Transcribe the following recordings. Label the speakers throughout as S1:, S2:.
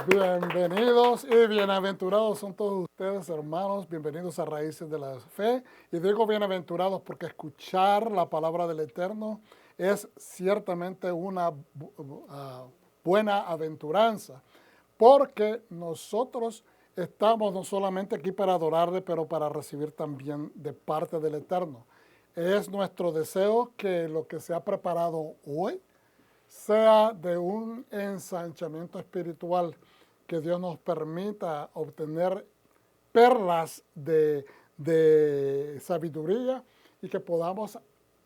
S1: Bienvenidos y bienaventurados son todos ustedes, hermanos. Bienvenidos a Raíces de la Fe. Y digo bienaventurados porque escuchar la palabra del Eterno es ciertamente una buena aventuranza. Porque nosotros estamos no solamente aquí para adorarle, pero para recibir también de parte del Eterno. Es nuestro deseo que lo que se ha preparado hoy sea de un ensanchamiento espiritual, que Dios nos permita obtener perlas de sabiduría y que podamos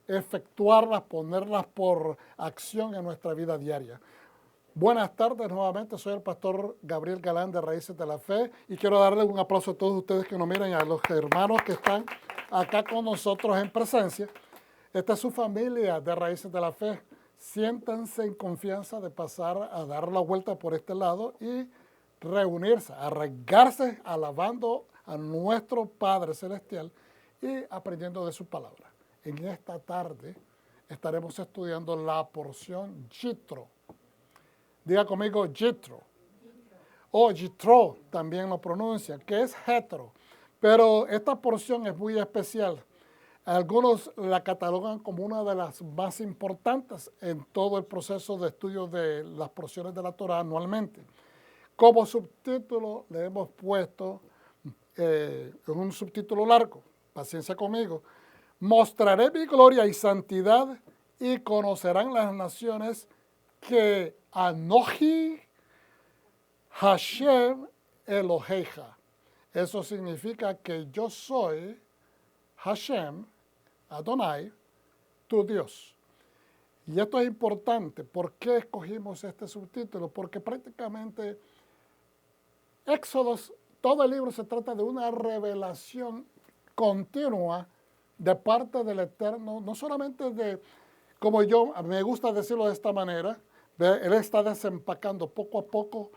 S1: efectuarlas, ponerlas por acción en nuestra vida diaria. Buenas tardes nuevamente, soy el pastor Gabriel Galán de Raíces de la Fe y quiero darle un aplauso a todos ustedes que nos miran y a los hermanos que están acá con nosotros en presencia. Esta es su familia de Raíces de la Fe. Siéntanse en confianza de pasar a dar la vuelta por este lado y reunirse, arraigarse alabando a nuestro Padre Celestial y aprendiendo de su palabra. En esta tarde estaremos estudiando la porción Jitro. Diga conmigo Jitro. O Jitro también lo pronuncia, que es Jetro. Pero esta porción es muy especial. Algunos la catalogan como una de las más importantes en todo el proceso de estudio de las porciones de la Torah anualmente. Como subtítulo le hemos puesto, en un subtítulo largo, paciencia conmigo, mostraré mi gloria y santidad y conocerán las naciones que Anoji Hashem Eloheja. Eso significa que yo soy Hashem, Adonai, tu Dios. Y esto es importante. ¿Por qué escogimos este subtítulo? Porque prácticamente Éxodos, todo el libro se trata de una revelación continua de parte del Eterno, no solamente de, como yo me gusta decirlo de esta manera, Él está desempacando poco a poco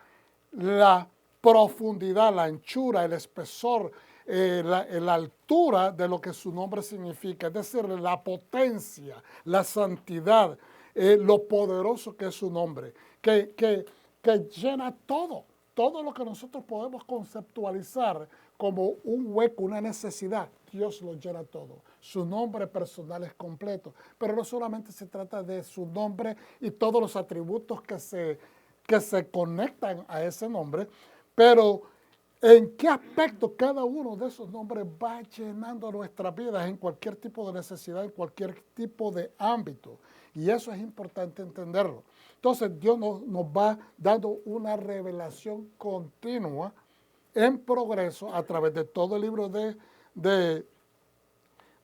S1: la profundidad, la anchura, el espesor, la altura de lo que su nombre significa, es decir, la potencia, la santidad, lo poderoso que es su nombre, que llena todo lo que nosotros podemos conceptualizar como un hueco, una necesidad. Dios lo llena todo. Su nombre personal es completo, pero no solamente se trata de su nombre y todos los atributos que se conectan a ese nombre, pero en qué aspecto cada uno de esos nombres va llenando nuestras vidas en cualquier tipo de necesidad, en cualquier tipo de ámbito. Y eso es importante entenderlo. Entonces Dios nos va dando una revelación continua en progreso a través de todo el libro de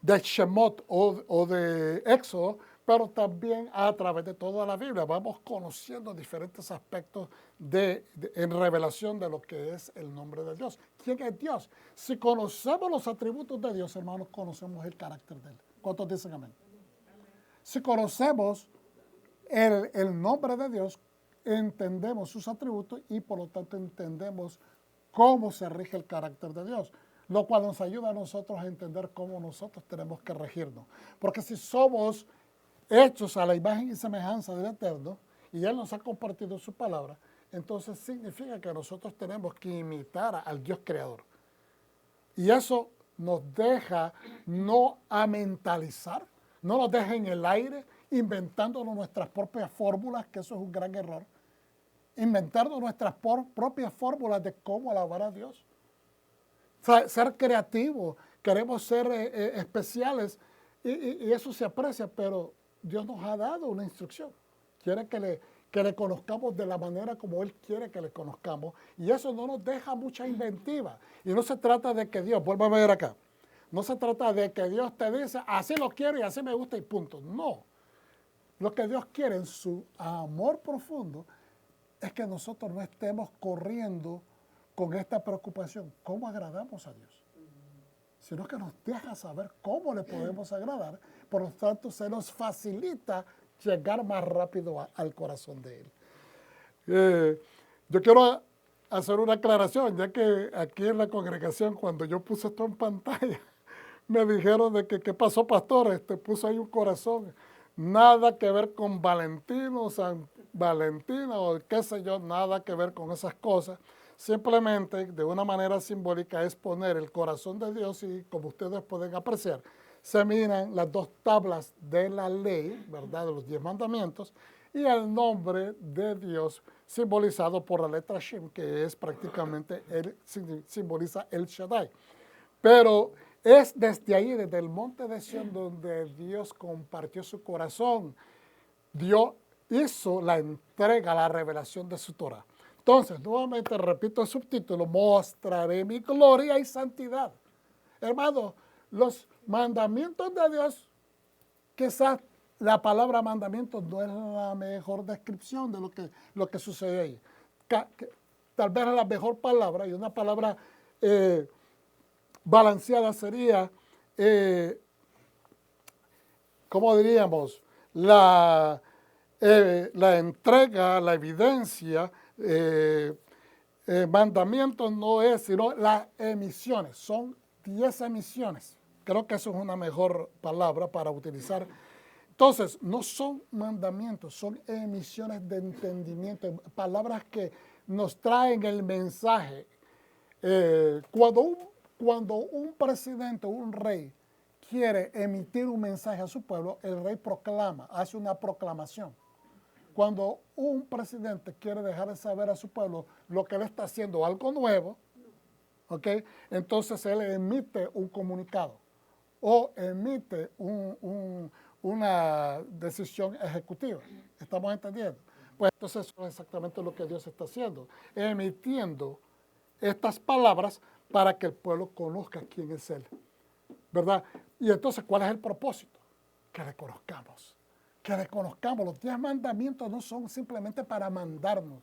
S1: Shemot o de Éxodo, pero también a través de toda la Biblia. Vamos conociendo diferentes aspectos en revelación de lo que es el nombre de Dios. ¿Quién es Dios? Si conocemos los atributos de Dios, hermanos, conocemos el carácter de Él. ¿Cuántos dicen amén? Si conocemos el nombre de Dios, entendemos sus atributos y por lo tanto entendemos cómo se rige el carácter de Dios, lo cual nos ayuda a nosotros a entender cómo nosotros tenemos que regirnos. Porque si somos hechos a la imagen y semejanza del Eterno, y Él nos ha compartido su palabra, entonces significa que nosotros tenemos que imitar al Dios creador. Y eso nos deja no a mentalizar, no nos deja en el aire, inventándonos nuestras propias fórmulas, que eso es un gran error. Inventarnos nuestras propias fórmulas de cómo alabar a Dios. Ser creativos, queremos ser especiales, y eso se aprecia, pero Dios nos ha dado una instrucción. Quiere que le conozcamos de la manera como Él quiere que le conozcamos, y eso no nos deja mucha inventiva. Y no se trata de que Dios, vuelva a ver acá, no se trata de que Dios te dice, así lo quiero y así me gusta y punto. No. Lo que Dios quiere en su amor profundo es que nosotros no estemos corriendo con esta preocupación, ¿cómo agradamos a Dios? Sino que nos deja saber cómo le podemos agradar, por lo tanto se nos facilita llegar más rápido al corazón de Él. Yo quiero hacer una aclaración, ya que aquí en la congregación, cuando yo puse esto en pantalla, me dijeron de que, ¿qué pasó, pastor? Puso ahí un corazón. nada que ver con Valentino, San Valentino o qué sé yo, nada que ver con esas cosas. Simplemente, de una manera simbólica, es poner el corazón de Dios y, como ustedes pueden apreciar, se miran las dos tablas de la ley, ¿verdad?, de los 10 mandamientos, y el nombre de Dios simbolizado por la letra Shem, que es prácticamente, simboliza el Shaddai. Pero es desde ahí, desde el monte de Sión, donde Dios compartió su corazón. Dios hizo la entrega, la revelación de su Torah. Entonces, nuevamente repito el subtítulo, mostraré mi gloria y santidad. Hermano, los mandamientos de Dios, quizás la palabra mandamiento no es la mejor descripción de lo que sucede ahí. Tal vez la mejor palabra, y una palabra balanceada sería, ¿cómo diríamos? La entrega, la evidencia, mandamientos no es, sino las emisiones. Son 10 emisiones. Creo que eso es una mejor palabra para utilizar. Entonces, no son mandamientos, son emisiones de entendimiento, palabras que nos traen el mensaje. Cuando un presidente o un rey quiere emitir un mensaje a su pueblo, el rey proclama, hace una proclamación. Cuando un presidente quiere dejar de saber a su pueblo lo que él está haciendo, algo nuevo, ¿okay?, entonces él emite un comunicado o emite una decisión ejecutiva. ¿Estamos entendiendo? Pues entonces eso es exactamente lo que Dios está haciendo, emitiendo estas palabras para que el pueblo conozca quién es Él, ¿verdad? Y entonces, ¿cuál es el propósito? Que le conozcamos. Que le conozcamos. Los 10 mandamientos no son simplemente para mandarnos.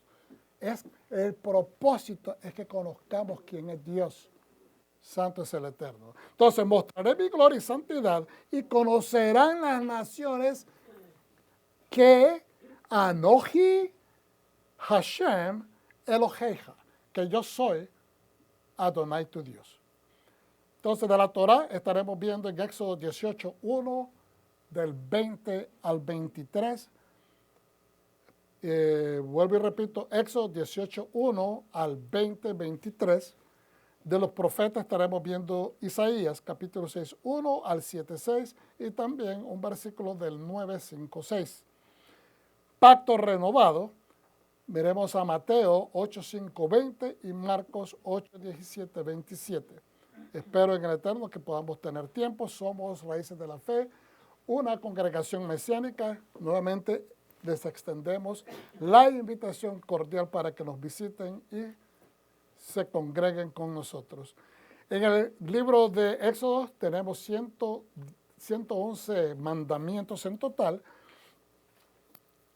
S1: El propósito es que conozcamos quién es Dios. Santo es el Eterno. Entonces, mostraré mi gloria y santidad y conocerán las naciones que Anoji Hashem Eloheja, que yo soy Adonai tu Dios. Entonces, de la Torah estaremos viendo en Éxodo 18, 1, del 20 al 23. Vuelvo y repito, Éxodo 18, 1 al 20, 23. De los profetas estaremos viendo Isaías, capítulo 6, 1 al 7, 6, y también un versículo del 9, 5, 6. Pacto renovado, miremos a Mateo 8, 5, 20 y Marcos 8, 17, 27. Espero en el Eterno que podamos tener tiempo. Somos Raíces de la Fe, una congregación mesiánica. Nuevamente les extendemos la invitación cordial para que nos visiten y se congreguen con nosotros. En el libro de Éxodo tenemos 111 mandamientos en total.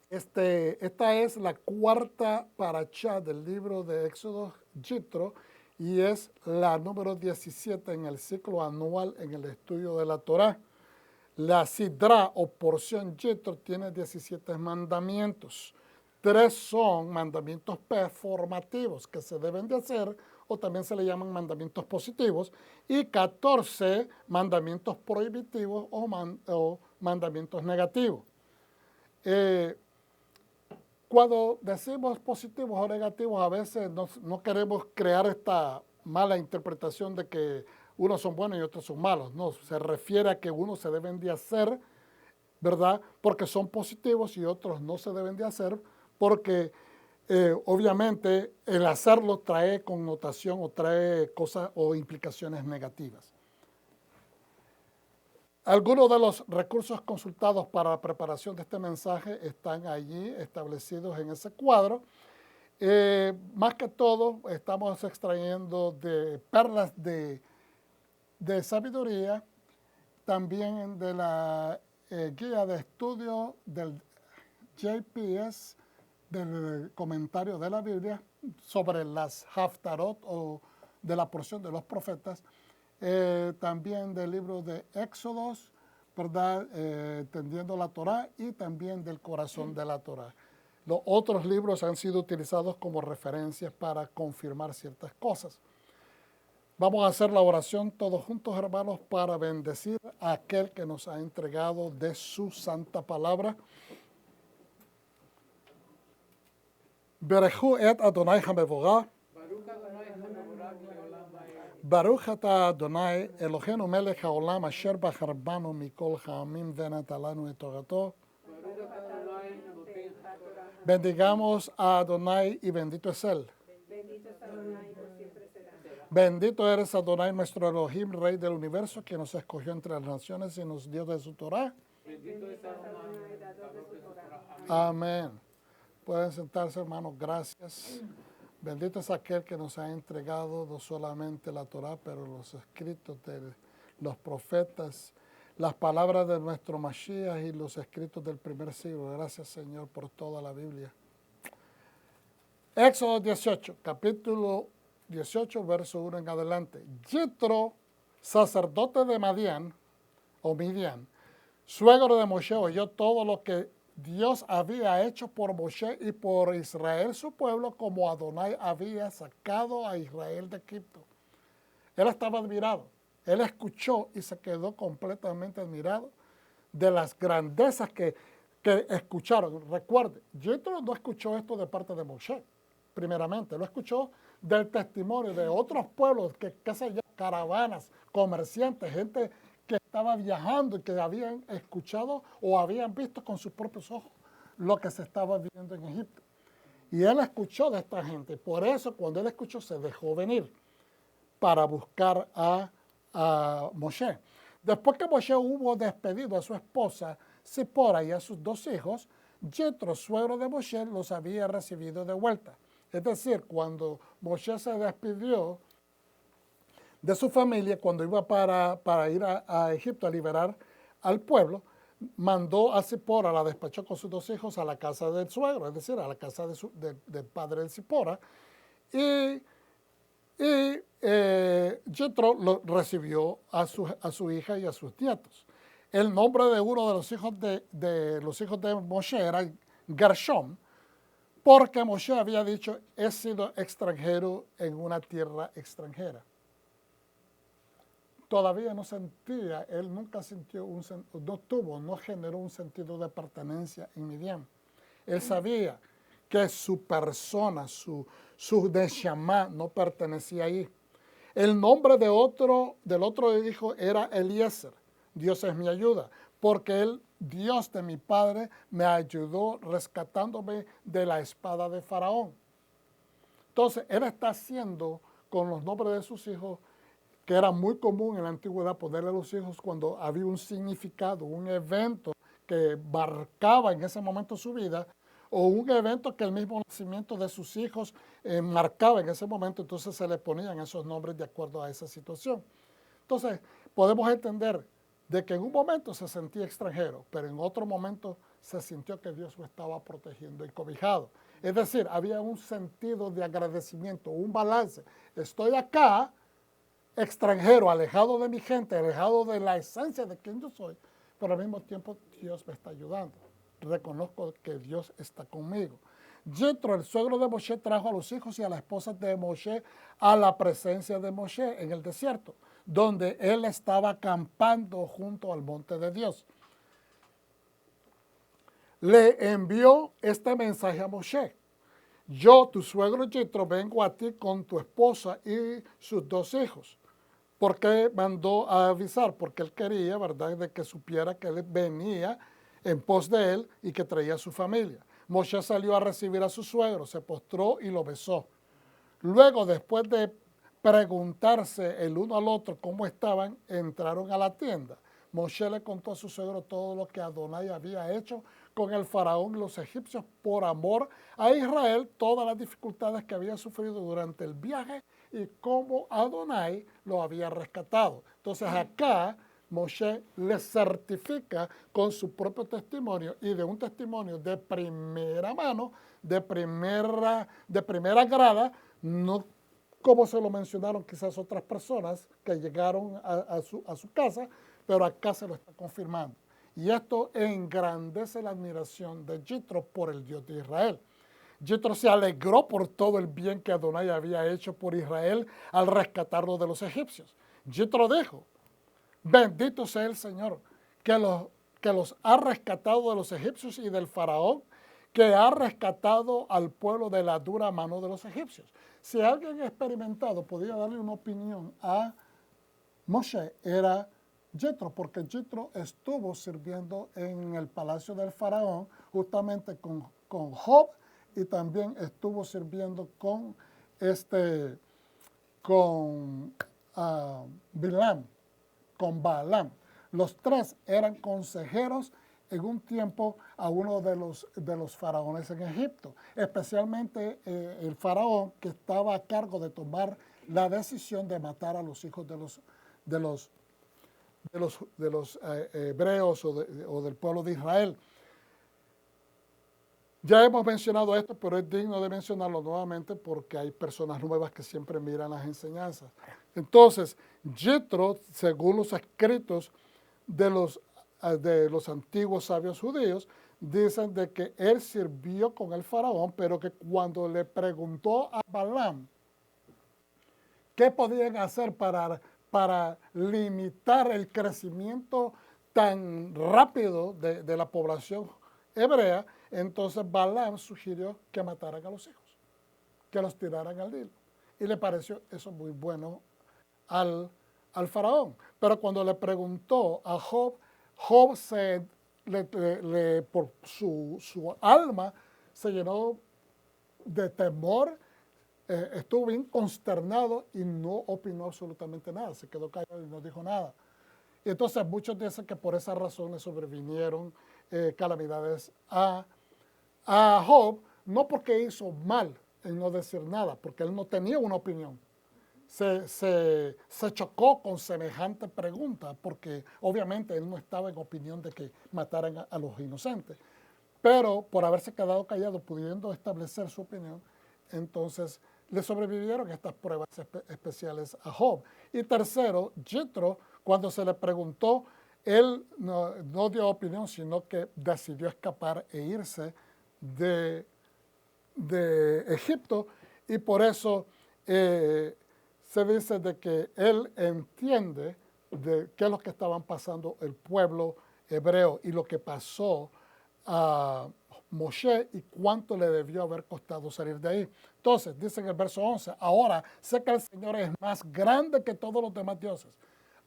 S1: Esta es la cuarta parashá del libro de Éxodo, Yitro, y es la número 17 en el ciclo anual en el estudio de la Torá. La Sidra o porción Yitro tiene 17 mandamientos. 3 son mandamientos performativos que se deben de hacer, o también se le llaman mandamientos positivos, y 14 mandamientos prohibitivos o mandamientos negativos. Cuando decimos positivos o negativos, a veces no queremos crear esta mala interpretación de que unos son buenos y otros son malos. No, se refiere a que unos se deben de hacer, ¿verdad?, porque son positivos y otros no se deben de hacer porque obviamente el hacerlo trae connotación o trae cosas o implicaciones negativas. Algunos de los recursos consultados para la preparación de este mensaje están allí establecidos en ese cuadro. Más que todo, estamos extrayendo de perlas de sabiduría, también de la guía de estudio del JPS, del comentario de la Biblia sobre las Haftarot o de la porción de los profetas, también del libro de Éxodos, ¿verdad?, entendiendo la Torá, y también del corazón de la Torá. Los otros libros han sido utilizados como referencias para confirmar ciertas cosas. Vamos a hacer la oración todos juntos, hermanos, para bendecir a aquel que nos ha entregado de su santa palabra. Berechu et Adonai hamevorah. Baruch ata Adonai Eloheinu melech haolam asher bachar banu mikol ha'amim venata lanu et torato. Bendigamos a Adonai y bendito es Él. Bendito eres Adonai, nuestro Elohim, Rey del universo, que nos escogió entre las naciones y nos dio de su Torah. Amén. Pueden sentarse, hermanos, gracias. Bendito es aquel que nos ha entregado no solamente la Torah, pero los escritos de los profetas, las palabras de nuestro Mashiach y los escritos del primer siglo. Gracias, Señor, por toda la Biblia. Éxodo 18, capítulo 18, verso 1 en adelante. Yitro, sacerdote de Madián, o Midian, suegro de Moshe, oyó todo lo que Dios había hecho por Moshe y por Israel, su pueblo, como Adonai había sacado a Israel de Egipto. Él estaba admirado. Él escuchó y se quedó completamente admirado de las grandezas que escucharon. Recuerde, Yitro no escuchó esto de parte de Moshe, primeramente. Lo escuchó del testimonio de otros pueblos, qué sé yo, caravanas, comerciantes, gente que estaba viajando y que habían escuchado o habían visto con sus propios ojos lo que se estaba viviendo en Egipto. Y él escuchó de esta gente. Por eso, cuando él escuchó, se dejó venir para buscar a Moshe. Después que Moshe hubo despedido a su esposa Zipora y a sus 2 hijos, Yetro, suegro de Moshe, los había recibido de vuelta. Es decir, cuando Moshe se despidió de su familia, cuando iba para ir a Egipto a liberar al pueblo, mandó a Zipora, la despachó con sus 2 hijos a la casa del suegro, es decir, a la casa del padre de Zipora, y Yetro lo recibió a su hija y a sus nietos. El nombre de uno de los hijos de Moshe era Gershom, porque Moshe había dicho, he sido extranjero en una tierra extranjera. Todavía no sentía, él nunca sintió, no generó un sentido de pertenencia en Midian. Él sabía que su persona, su neshama no pertenecía ahí. El nombre del otro hijo era Eliezer. Dios es mi ayuda, porque el Dios de mi padre me ayudó rescatándome de la espada de Faraón. Entonces, él está haciendo con los nombres de sus hijos, que era muy común en la antigüedad ponerle a los hijos cuando había un significado, un evento que marcaba en ese momento su vida, o un evento que el mismo nacimiento de sus hijos marcaba en ese momento, entonces se le ponían esos nombres de acuerdo a esa situación. Entonces, podemos entender de que en un momento se sentía extranjero, pero en otro momento se sintió que Dios lo estaba protegiendo y cobijado. Es decir, había un sentido de agradecimiento, un balance. Estoy acá, extranjero, alejado de mi gente, alejado de la esencia de quien yo soy, pero al mismo tiempo Dios me está ayudando. Reconozco que Dios está conmigo. Yetro, el suegro de Moshe, trajo a los hijos y a la esposa de Moshe a la presencia de Moshe en el desierto, donde él estaba acampando junto al monte de Dios. Le envió este mensaje a Moshe. Yo, tu suegro Yetro, vengo a ti con tu esposa y sus 2 hijos. ¿Por qué mandó a avisar? Porque él quería, ¿verdad?, de que supiera que él venía en pos de él y que traía a su familia. Moshe salió a recibir a su suegro, se postró y lo besó. Luego, después de preguntarse el uno al otro cómo estaban, entraron a la tienda. Moshe le contó a su suegro todo lo que Adonai había hecho con el faraón y los egipcios por amor a Israel, todas las dificultades que había sufrido durante el viaje y cómo Adonai lo había rescatado. Entonces acá Moshe le certifica con su propio testimonio y de un testimonio de primera mano, de primera grada, no como se lo mencionaron quizás otras personas que llegaron a su casa, pero acá se lo está confirmando. Y esto engrandece la admiración de Yitro por el Dios de Israel. Jethro se alegró por todo el bien que Adonai había hecho por Israel al rescatarlo de los egipcios. Jethro dijo, bendito sea el Señor, que los ha rescatado de los egipcios y del faraón, que ha rescatado al pueblo de la dura mano de los egipcios. Si alguien experimentado podía darle una opinión a Moshe, era Jethro, porque Jethro estuvo sirviendo en el palacio del faraón justamente con Job, y también estuvo sirviendo con Bilam, con Balaam. Los tres eran consejeros en un tiempo a uno de los faraones en Egipto, especialmente el faraón que estaba a cargo de tomar la decisión de matar a los hijos de los hebreos o del pueblo de Israel. Ya hemos mencionado esto, pero es digno de mencionarlo nuevamente porque hay personas nuevas que siempre miran las enseñanzas. Entonces, Jethro, según los escritos de los antiguos sabios judíos, dicen de que él sirvió con el faraón, pero que cuando le preguntó a Balaam qué podían hacer para limitar el crecimiento tan rápido de la población hebrea, entonces Balaam sugirió que mataran a los hijos, que los tiraran al Nilo. Y le pareció eso muy bueno al faraón. Pero cuando le preguntó a Job, Job por su alma se llenó de temor, estuvo bien consternado y no opinó absolutamente nada. Se quedó callado y no dijo nada. Y entonces muchos dicen que por esa razón le sobrevinieron calamidades a Job, no porque hizo mal en no decir nada, porque él no tenía una opinión. Se chocó con semejante pregunta, porque obviamente él no estaba en opinión de que mataran a los inocentes. Pero por haberse quedado callado, pudiendo establecer su opinión, entonces le sobrevivieron estas pruebas especiales a Job. Y tercero, Jethro, cuando se le preguntó, él no dio opinión, sino que decidió escapar e irse de Egipto, y por eso se dice de que él entiende de qué es lo que estaban pasando el pueblo hebreo y lo que pasó a Moshe y cuánto le debió haber costado salir de ahí. Entonces, dice en el verso 11, ahora sé que el Señor es más grande que todos los demás dioses.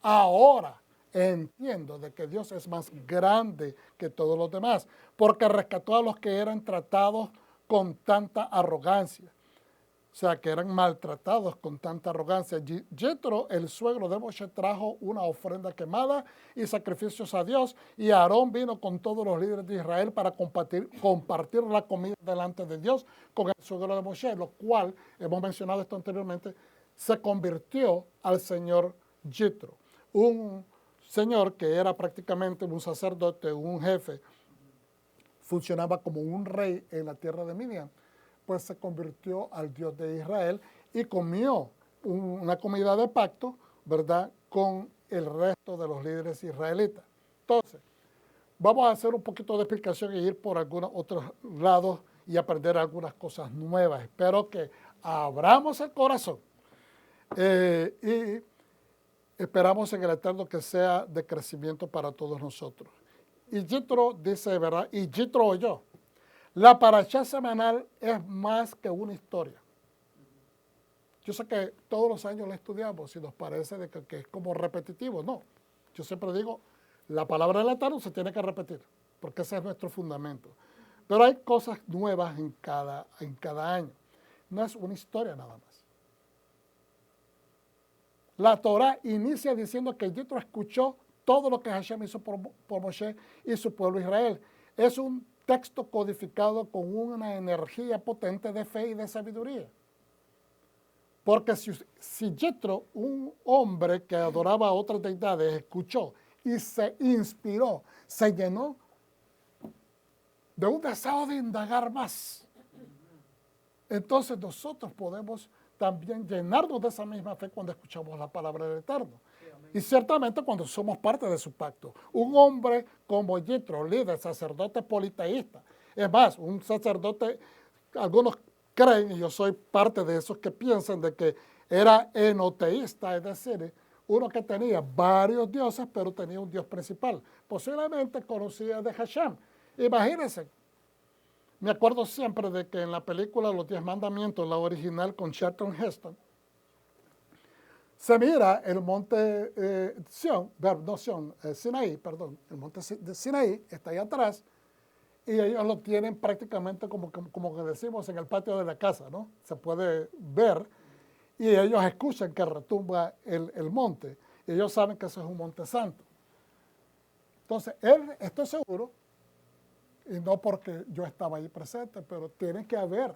S1: Ahora entiendo de que Dios es más grande que todos los demás, porque rescató a los que eran tratados con tanta arrogancia. O sea, que eran maltratados con tanta arrogancia. Jethro, el suegro de Moshe, trajo una ofrenda quemada y sacrificios a Dios, y Aarón vino con todos los líderes de Israel para compartir la comida delante de Dios con el suegro de Moshe, lo cual, hemos mencionado esto anteriormente, se convirtió al señor Jethro, un señor que era prácticamente un sacerdote, un jefe, funcionaba como un rey en la tierra de Midian, pues se convirtió al Dios de Israel y comió una comida de pacto, ¿verdad?, con el resto de los líderes israelitas. Entonces, vamos a hacer un poquito de explicación y ir por algunos otros lados y aprender algunas cosas nuevas. Espero que abramos el corazón y esperamos en el Eterno que sea de crecimiento para todos nosotros. Y Jethro dice, ¿verdad? Y Jethro oyó. La parashá semanal es más que una historia. Yo sé que todos los años la estudiamos y nos parece de que es como repetitivo. No, yo siempre digo, la palabra del Eterno se tiene que repetir, porque ese es nuestro fundamento. Pero hay cosas nuevas en cada año. No es una historia nada más. La Torah inicia diciendo que Jethro escuchó todo lo que Hashem hizo por Moshe y su pueblo Israel. Es un texto codificado con una energía potente de fe y de sabiduría. Porque si Jethro, un hombre que adoraba a otras deidades, escuchó y se inspiró, se llenó de un deseo de indagar más, entonces nosotros podemos también llenarnos de esa misma fe cuando escuchamos la palabra del Eterno. Y ciertamente cuando somos parte de su pacto. Un hombre como Jethro, líder, sacerdote politeísta, es más, un sacerdote algunos creen, y yo soy parte de esos que piensan de que era enoteísta, es decir, uno que tenía varios dioses, pero tenía un dios principal. Posiblemente conocía de Hashem. Imagínense, me acuerdo siempre de que en la película Los 10 Mandamientos, la original con Charlton Heston, se mira el monte Sinaí, perdón, el monte de Sinaí está ahí atrás, y ellos lo tienen prácticamente como que decimos en el patio de la casa, ¿no? Se puede ver, y ellos escuchan que retumba el monte, y ellos saben que eso es un monte santo. Entonces, estoy seguro, y no porque yo estaba ahí presente, pero tiene que haber,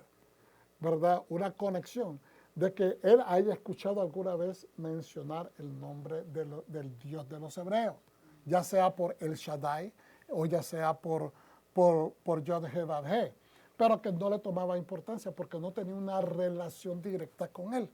S1: ¿verdad?, una conexión de que él haya escuchado alguna vez mencionar el nombre del Dios de los hebreos, ya sea por El Shaddai o ya sea por Yod-Heh-Vav-Heh, pero que no le tomaba importancia porque no tenía una relación directa con él.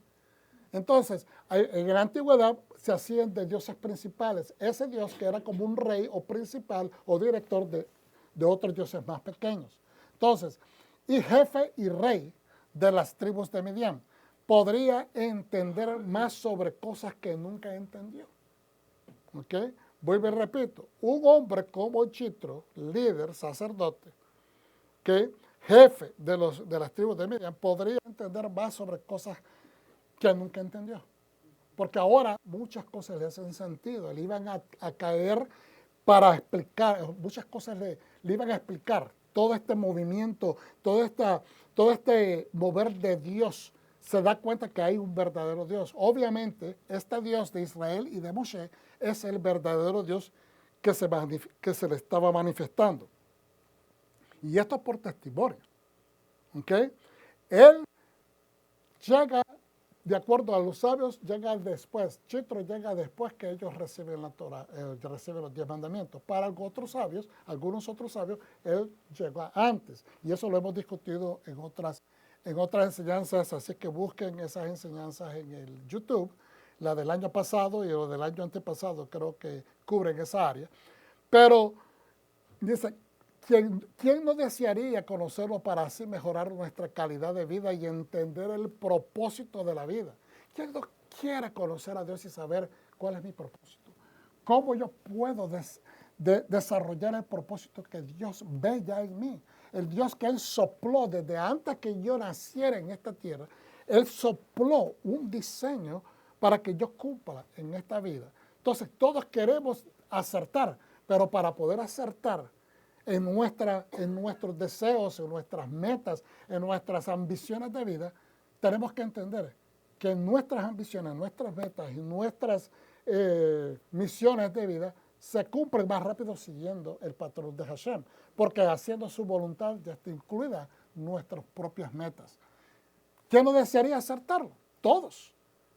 S1: Entonces, en la antigüedad se hacían de dioses principales, ese dios que era como un rey o principal o director de otros dioses más pequeños. Entonces, y jefe y rey de las tribus de Midian, podría entender más sobre cosas que nunca entendió. ¿Ok? Vuelvo y repito, un hombre como Chitro, líder, sacerdote, que jefe de las tribus de Midian, podría entender más sobre cosas que nunca entendió. Porque ahora muchas cosas le hacen sentido, le iban a caer para explicar, muchas cosas le iban a explicar todo este movimiento, todo este mover de Dios. Se da cuenta que hay un verdadero Dios. Obviamente, este Dios de Israel y de Moshe es el verdadero Dios que se le estaba manifestando. Y esto por testimonio. ¿Ok? Él llega, de acuerdo a los sabios, llega después. Chitro llega después que ellos reciben la Torah, reciben los 10 mandamientos. Para algunos otros sabios, él llega antes. Y eso lo hemos discutido en otras enseñanzas, así que busquen esas enseñanzas en el YouTube. La del año pasado y la del año antepasado creo que cubren esa área. Pero dice, ¿quién no desearía conocerlo para así mejorar nuestra calidad de vida y entender el propósito de la vida? ¿Quién no quiere conocer a Dios y saber cuál es mi propósito? ¿Cómo yo puedo desarrollar el propósito que Dios ve ya en mí? El Dios que Él sopló desde antes que yo naciera en esta tierra. Él sopló un diseño para que yo cumpla en esta vida. Entonces, todos queremos acertar, pero para poder acertar en nuestros deseos, en nuestras metas, en nuestras ambiciones de vida, tenemos que entender que nuestras ambiciones, nuestras metas y nuestras misiones de vida se cumplen más rápido siguiendo el patrón de Hashem, porque haciendo su voluntad ya está incluida nuestras propias metas. ¿Quién no desearía acertarlo? Todos.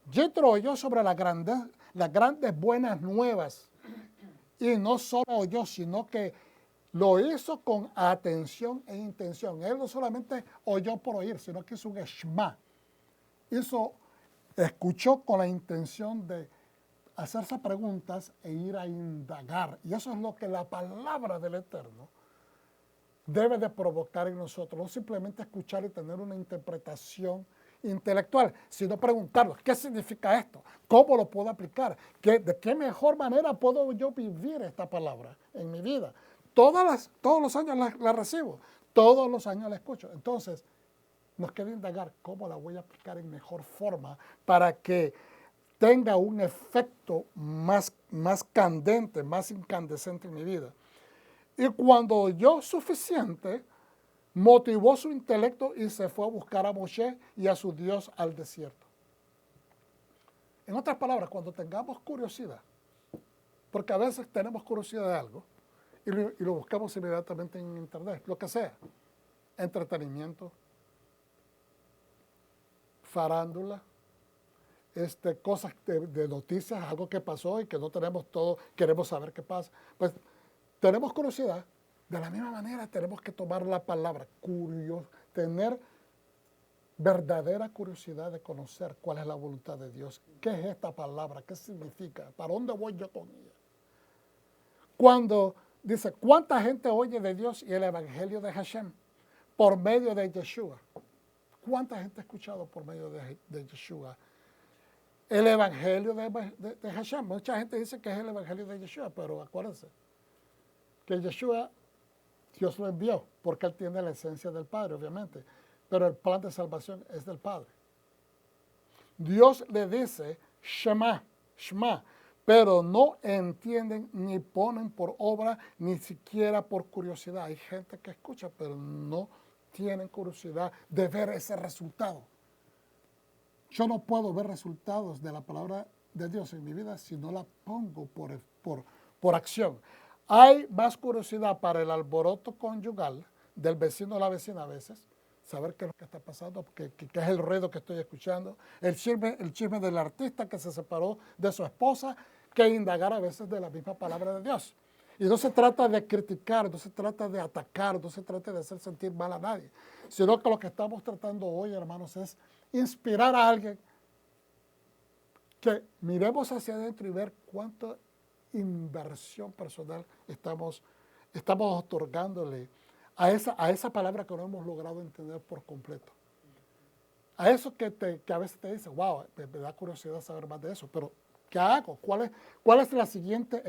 S1: Jethro oyó sobre las grandes buenas nuevas, y no solo oyó, sino que lo hizo con atención e intención. Él no solamente oyó por oír, sino que hizo un shema. Escuchó con la intención de hacerse preguntas e ir a indagar. Y eso es lo que la palabra del Eterno debe de provocar en nosotros. No simplemente escuchar y tener una interpretación intelectual, sino preguntarnos, ¿qué significa esto? ¿Cómo lo puedo aplicar? ¿De qué mejor manera puedo yo vivir esta palabra en mi vida? Todos los años la recibo, todos los años la escucho. Entonces, nos queda indagar cómo la voy a aplicar en mejor forma para que tenga un efecto más candente, más incandescente en mi vida. Y cuando oyó suficiente, motivó su intelecto y se fue a buscar a Moshe y a su Dios al desierto. En otras palabras, cuando tengamos curiosidad, porque a veces tenemos curiosidad de algo, y lo buscamos inmediatamente en internet, lo que sea, entretenimiento, farándula, cosas de noticias, algo que pasó y que no tenemos todo, queremos saber qué pasa. Pues tenemos curiosidad, de la misma manera tenemos que tomar la palabra, tener verdadera curiosidad de conocer cuál es la voluntad de Dios, qué es esta palabra, qué significa, para dónde voy yo con ella. Cuando dice, ¿cuánta gente oye de Dios y el evangelio de Hashem? por medio de Yeshua. ¿Cuánta gente ha escuchado por medio de Yeshua el evangelio de Hashem? Mucha gente dice que es el evangelio de Yeshua, pero acuérdense que Yeshua, Dios lo envió, porque Él tiene la esencia del Padre, obviamente, pero el plan de salvación es del Padre. Dios le dice, Shema, Shema, pero no entienden ni ponen por obra, ni siquiera por curiosidad. Hay gente que escucha, pero no tienen curiosidad de ver ese resultado. Yo no puedo ver resultados de la palabra de Dios en mi vida si no la pongo por acción. Hay más curiosidad para el alboroto conyugal del vecino o la vecina a veces, saber qué es lo que está pasando, qué es el ruido que estoy escuchando, el chisme del artista que se separó de su esposa, que indagar a veces de la misma palabra de Dios. Y no se trata de criticar, no se trata de atacar, no se trata de hacer sentir mal a nadie, sino que lo que estamos tratando hoy, hermanos, es inspirar a alguien que miremos hacia adentro y ver cuánta inversión personal estamos otorgándole a esa palabra que no hemos logrado entender por completo. A eso que a veces te dice, wow, me da curiosidad saber más de eso, pero ¿qué hago? ¿Cuál es el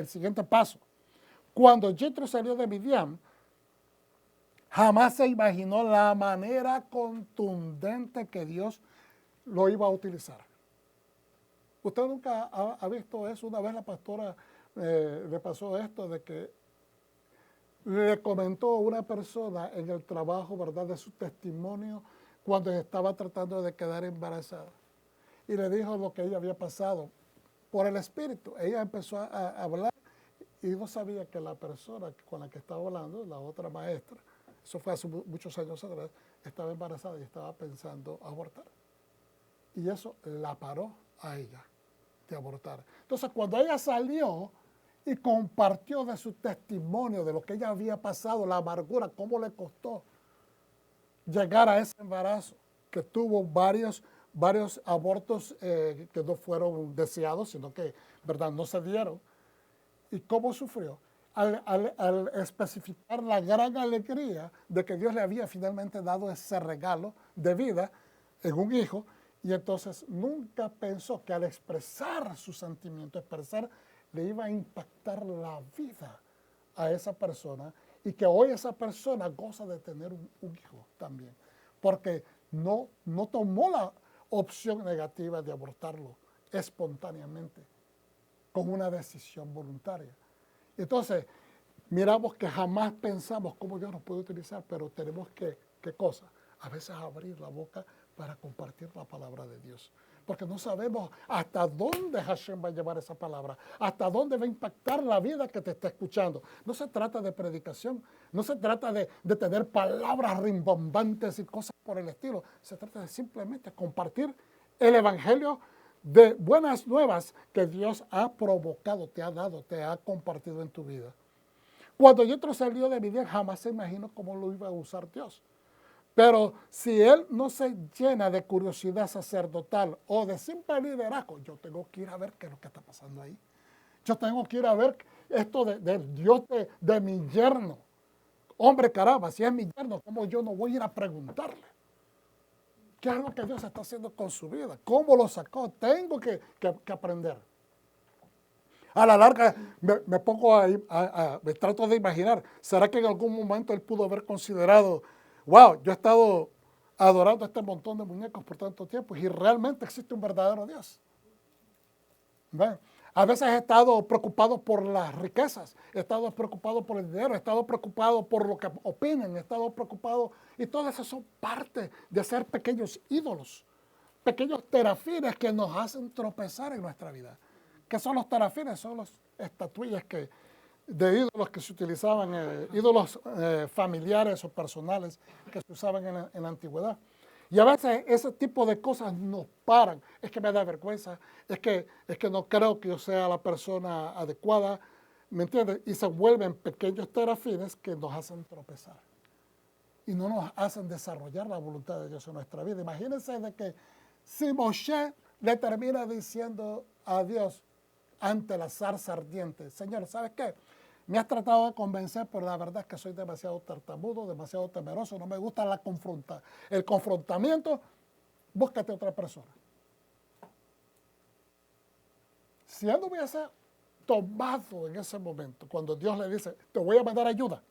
S1: siguiente paso? Cuando Jethro salió de Midian, jamás se imaginó la manera contundente que Dios lo iba a utilizar. Usted nunca ha visto eso. Una vez la pastora le pasó esto de que le comentó a una persona en el trabajo, ¿verdad?, de su testimonio cuando estaba tratando de quedar embarazada. Y le dijo lo que ella había pasado por el Espíritu. Ella empezó a hablar y no sabía que la persona con la que estaba hablando, la otra maestra, eso fue hace muchos años atrás, estaba embarazada y estaba pensando abortar. Y eso la paró a ella de abortar. Entonces, cuando ella salió y compartió de su testimonio, de lo que ella había pasado, la amargura, cómo le costó llegar a ese embarazo, que tuvo varios abortos que no fueron deseados, sino que, ¿verdad?, no se dieron, y cómo sufrió, al especificar la gran alegría de que Dios le había finalmente dado ese regalo de vida en un hijo. Y entonces nunca pensó que al expresar su sentimiento, le iba a impactar la vida a esa persona y que hoy esa persona goza de tener un hijo también, porque no tomó la opción negativa de abortarlo espontáneamente, con una decisión voluntaria. Entonces, miramos que jamás pensamos cómo Dios nos puede utilizar, pero tenemos que, ¿qué cosa? A veces abrir la boca para compartir la palabra de Dios. Porque no sabemos hasta dónde Hashem va a llevar esa palabra, hasta dónde va a impactar la vida que te está escuchando. No se trata de predicación, no se trata de tener palabras rimbombantes y cosas por el estilo. Se trata de simplemente compartir el evangelio de buenas nuevas que Dios ha provocado, te ha dado, te ha compartido en tu vida. Cuando Jethro salió de Midian, jamás se imaginó cómo lo iba a usar Dios. Pero si él no se llena de curiosidad sacerdotal o de simple liderazgo, yo tengo que ir a ver qué es lo que está pasando ahí. Yo tengo que ir a ver esto del Dios de mi yerno. Hombre, caramba, si es mi yerno, ¿cómo yo no voy a ir a preguntarle? ¿Qué es lo que Dios está haciendo con su vida? ¿Cómo lo sacó? Tengo que aprender. A la larga me pongo ahí, me trato de imaginar, ¿será que en algún momento él pudo haber considerado, wow, yo he estado adorando a este montón de muñecos por tanto tiempo y realmente existe un verdadero Dios? ¿Ven? A veces he estado preocupado por las riquezas, he estado preocupado por el dinero, he estado preocupado por lo que opinen, he estado preocupado, y todas esas son parte de ser pequeños ídolos, pequeños terafines que nos hacen tropezar en nuestra vida. ¿Qué son los terafines? Son las estatuillas de ídolos que se utilizaban, ídolos familiares o personales que se usaban en la antigüedad. Y a veces ese tipo de cosas nos paran. Es que me da vergüenza, es que no creo que yo sea la persona adecuada, ¿me entiendes? Y se vuelven pequeños terafines que nos hacen tropezar y no nos hacen desarrollar la voluntad de Dios en nuestra vida. Imagínense de que si Moshe le termina diciendo a Dios ante la zarza ardiente, Señor, ¿sabes qué? me has tratado de convencer, pero la verdad es que soy demasiado tartamudo, demasiado temeroso, no me gusta el confrontamiento, búscate otra persona. Si él no hubiese tomado en ese momento, cuando Dios le dice, te voy a mandar ayuda,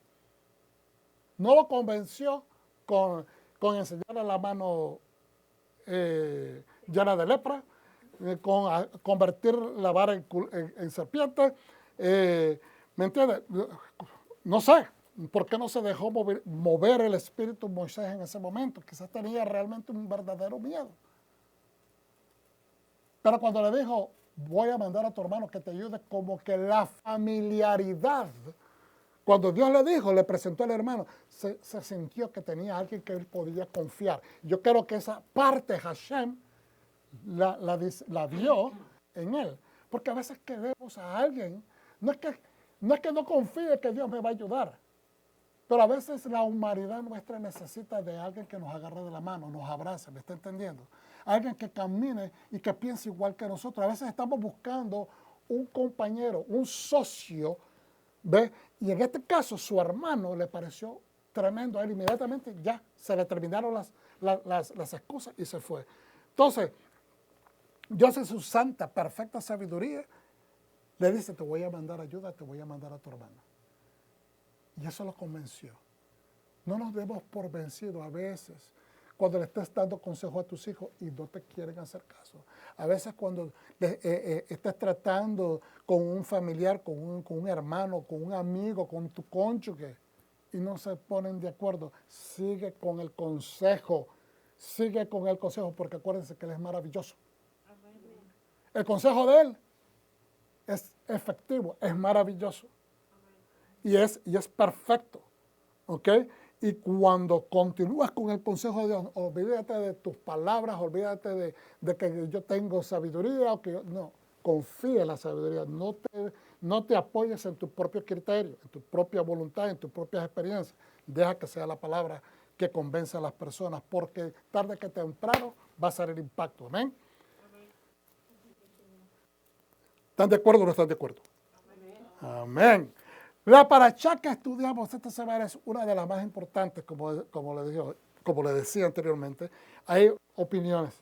S1: no lo convenció con enseñarle la mano llena de lepra, con convertir la vara en serpiente. ¿Me entiendes? No sé por qué no se dejó mover el espíritu de Moisés en ese momento. Quizás tenía realmente un verdadero miedo. Pero cuando le dijo, voy a mandar a tu hermano que te ayude, como que la familiaridad, cuando Dios le dijo, le presentó al hermano, se sintió que tenía alguien que él podía confiar. Yo creo que esa parte Hashem la vio en él. Porque a veces queremos a alguien, no es que no confíe que Dios me va a ayudar, pero a veces la humanidad nuestra necesita de alguien que nos agarre de la mano, nos abrace, ¿me está entendiendo? Alguien que camine y que piense igual que nosotros. A veces estamos buscando un compañero, un socio, ¿ve? Y en este caso su hermano le pareció tremendo a él. Inmediatamente ya se le terminaron las excusas y se fue. Entonces, Dios en su santa, perfecta sabiduría le dice, te voy a mandar ayuda, te voy a mandar a tu hermano. Y eso lo convenció. No nos demos por vencidos a veces cuando le estés dando consejo a tus hijos y no te quieren hacer caso. A veces cuando estés tratando con un familiar, con un hermano, con un amigo, con tu cónyuge y no se ponen de acuerdo, sigue con el consejo. Sigue con el consejo porque acuérdense que Él es maravilloso. El consejo de Él es efectivo, es maravilloso y es perfecto, ¿ok? Y cuando continúas con el consejo de Dios, olvídate de tus palabras, olvídate de que yo tengo sabiduría o que no, confía en la sabiduría, no te apoyes en tu propio criterio, en tu propia voluntad, en tus propias experiencias, deja que sea la palabra que convence a las personas, porque tarde que temprano va a ser el impacto, ¿amén? ¿Están de acuerdo o no están de acuerdo? Amén. La parashá que estudiamos esta semana es una de las más importantes, como le decía anteriormente. Hay opiniones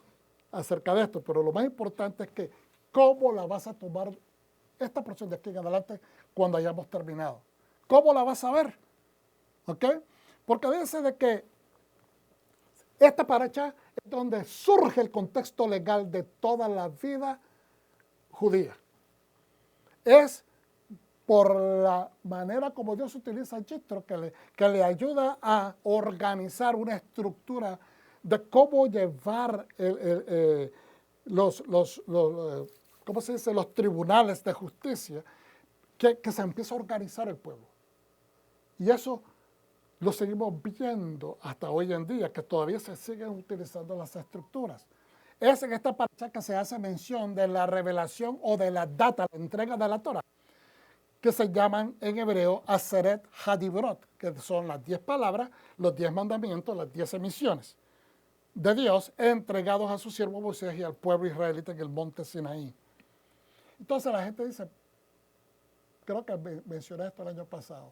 S1: acerca de esto, pero lo más importante es que cómo la vas a tomar esta porción de aquí en adelante cuando hayamos terminado. ¿Cómo la vas a ver? ¿Ok? Porque dice de que esta parashá es donde surge el contexto legal de toda la vida judía. Es por la manera como Dios utiliza el Yitro, que le ayuda a organizar una estructura de cómo llevar ¿cómo se dice? Los tribunales de justicia, que se empieza a organizar el pueblo. Y eso lo seguimos viendo hasta hoy en día, que todavía se siguen utilizando las estructuras. Es en esta parashá que se hace mención de la revelación o de la data, la entrega de la Torah, que se llaman en hebreo Aseret Hadibrot, que son las 10 palabras, los 10 mandamientos, las 10 emisiones de Dios entregados a su siervo Moisés y al pueblo israelita en el monte Sinaí. Entonces la gente dice, creo que mencioné esto el año pasado,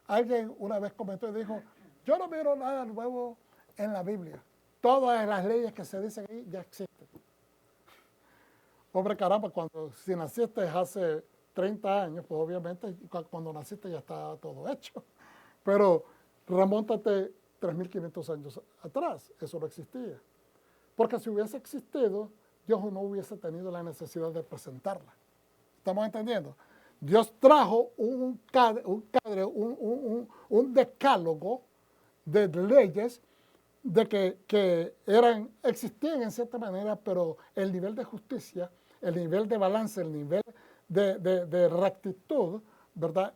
S1: alguien una vez comentó y dijo, yo no miro nada nuevo en la Biblia, todas las leyes que se dicen ahí ya existen. Hombre, caramba, si naciste hace 30 años, pues obviamente cuando naciste ya está todo hecho. Pero remóntate 3.500 años atrás, eso no existía. Porque si hubiese existido, Dios no hubiese tenido la necesidad de presentarla. ¿Estamos entendiendo? Dios trajo un decálogo de leyes de que existían en cierta manera, pero el nivel de justicia, el nivel de balance, el nivel de rectitud, ¿verdad?,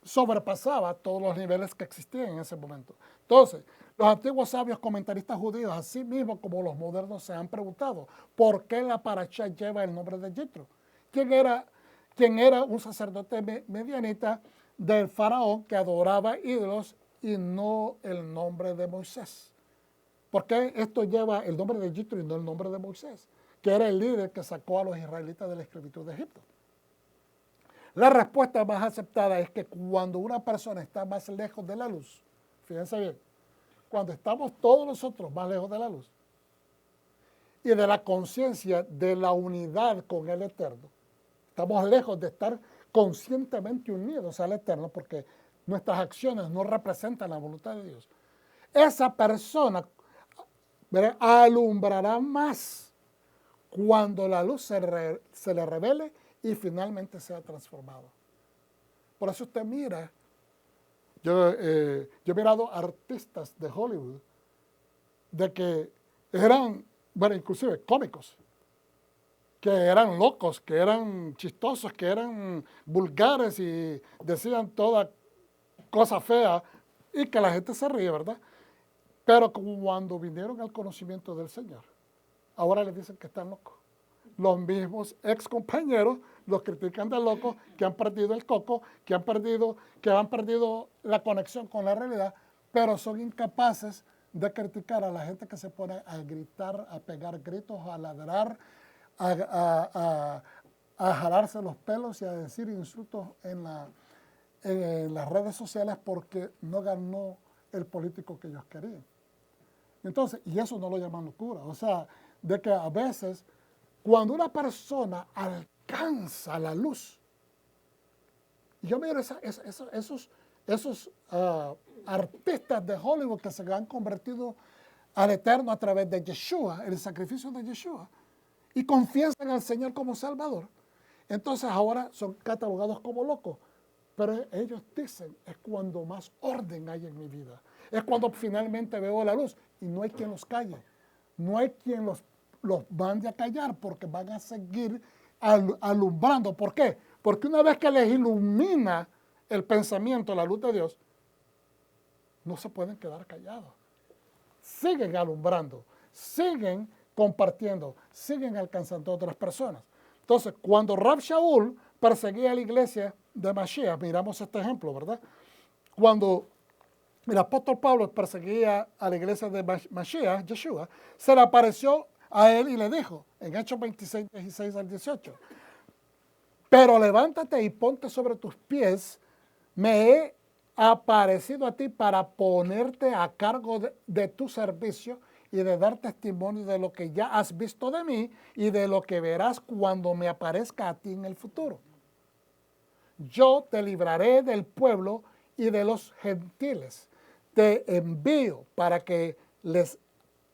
S1: sobrepasaba todos los niveles que existían en ese momento. Entonces, los antiguos sabios comentaristas judíos, así mismo como los modernos, se han preguntado, ¿por qué la parashá lleva el nombre de Yitro? ¿Quién era un sacerdote medianita del faraón que adoraba ídolos y no el nombre de Moisés? ¿Por qué esto lleva el nombre de Yitro y no el nombre de Moisés, que era el líder que sacó a los israelitas de la esclavitud de Egipto? La respuesta más aceptada es que cuando una persona está más lejos de la luz, fíjense bien, cuando estamos todos nosotros más lejos de la luz y de la conciencia de la unidad con el Eterno, estamos lejos de estar conscientemente unidos al Eterno porque nuestras acciones no representan la voluntad de Dios. Esa persona, ¿verdad?, alumbrará más cuando la luz se le revele y finalmente sea transformado. Por eso usted mira, yo he mirado artistas de Hollywood de que eran, bueno, inclusive cómicos, que eran locos, que eran chistosos, que eran vulgares y decían toda cosa fea y que la gente se ríe, ¿verdad? Pero cuando vinieron al conocimiento del Señor, ahora les dicen que están locos. Los mismos ex compañeros los critican de locos, que han perdido el coco, que han perdido la conexión con la realidad, pero son incapaces de criticar a la gente que se pone a gritar, a pegar gritos, a ladrar, a jalarse los pelos y a decir insultos en las redes sociales porque no ganó el político que ellos querían. Entonces, y eso no lo llaman locura, o sea, de que a veces cuando una persona alcanza la luz, y yo miro esos artistas de Hollywood que se han convertido al Eterno a través de Yeshua, el sacrificio de Yeshua, y confiesan al Señor como Salvador, entonces ahora son catalogados como locos. Pero ellos dicen, es cuando más orden hay en mi vida. Es cuando finalmente veo la luz y no hay quien los calle. No hay quien los mande a callar porque van a seguir alumbrando. ¿Por qué? Porque una vez que les ilumina el pensamiento, la luz de Dios, no se pueden quedar callados. Siguen alumbrando, siguen compartiendo, siguen alcanzando a otras personas. Entonces, cuando Rab Shaul perseguía a la iglesia de Mashiach, miramos este ejemplo, ¿verdad? Cuando el apóstol Pablo perseguía a la iglesia de Mashiach, Yeshua, se le apareció a él y le dijo, en Hechos 26, 16 al 18, pero levántate y ponte sobre tus pies, me he aparecido a ti para ponerte a cargo de tu servicio y de dar testimonio de lo que ya has visto de mí y de lo que verás cuando me aparezca a ti en el futuro. Yo te libraré del pueblo y de los gentiles. Te envío para que les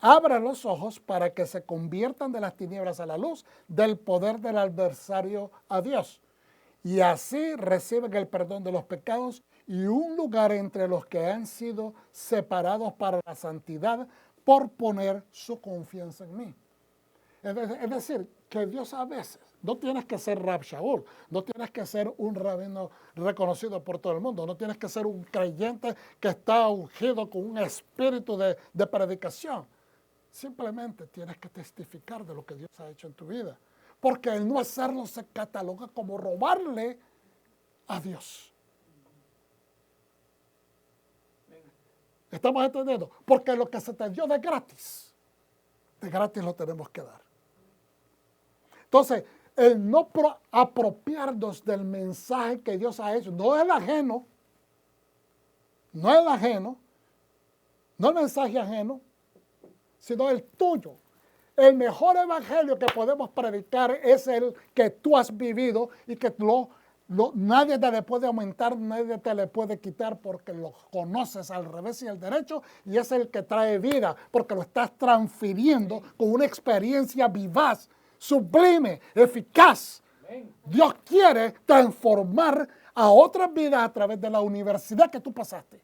S1: abra los ojos, para que se conviertan de las tinieblas a la luz, del poder del adversario a Dios. Y así reciben el perdón de los pecados y un lugar entre los que han sido separados para la santidad por poner su confianza en mí. Es decir, que Dios a veces, no tienes que ser Rab Shaul, no tienes que ser un rabino reconocido por todo el mundo, no tienes que ser un creyente que está ungido con un espíritu de predicación. Simplemente tienes que testificar de lo que Dios ha hecho en tu vida. Porque el no hacerlo se cataloga como robarle a Dios. ¿Estamos entendiendo? Porque lo que se te dio de gratis lo tenemos que dar. Entonces, el no apropiarnos del mensaje que Dios ha hecho, no el ajeno, no el mensaje ajeno, sino el tuyo. El mejor evangelio que podemos predicar es el que tú has vivido y que nadie te le puede aumentar, nadie te le puede quitar porque lo conoces al revés y al derecho y es el que trae vida porque lo estás transfiriendo con una experiencia vivaz, sublime, eficaz. Dios quiere transformar a otras vidas a través de la universidad que tú pasaste.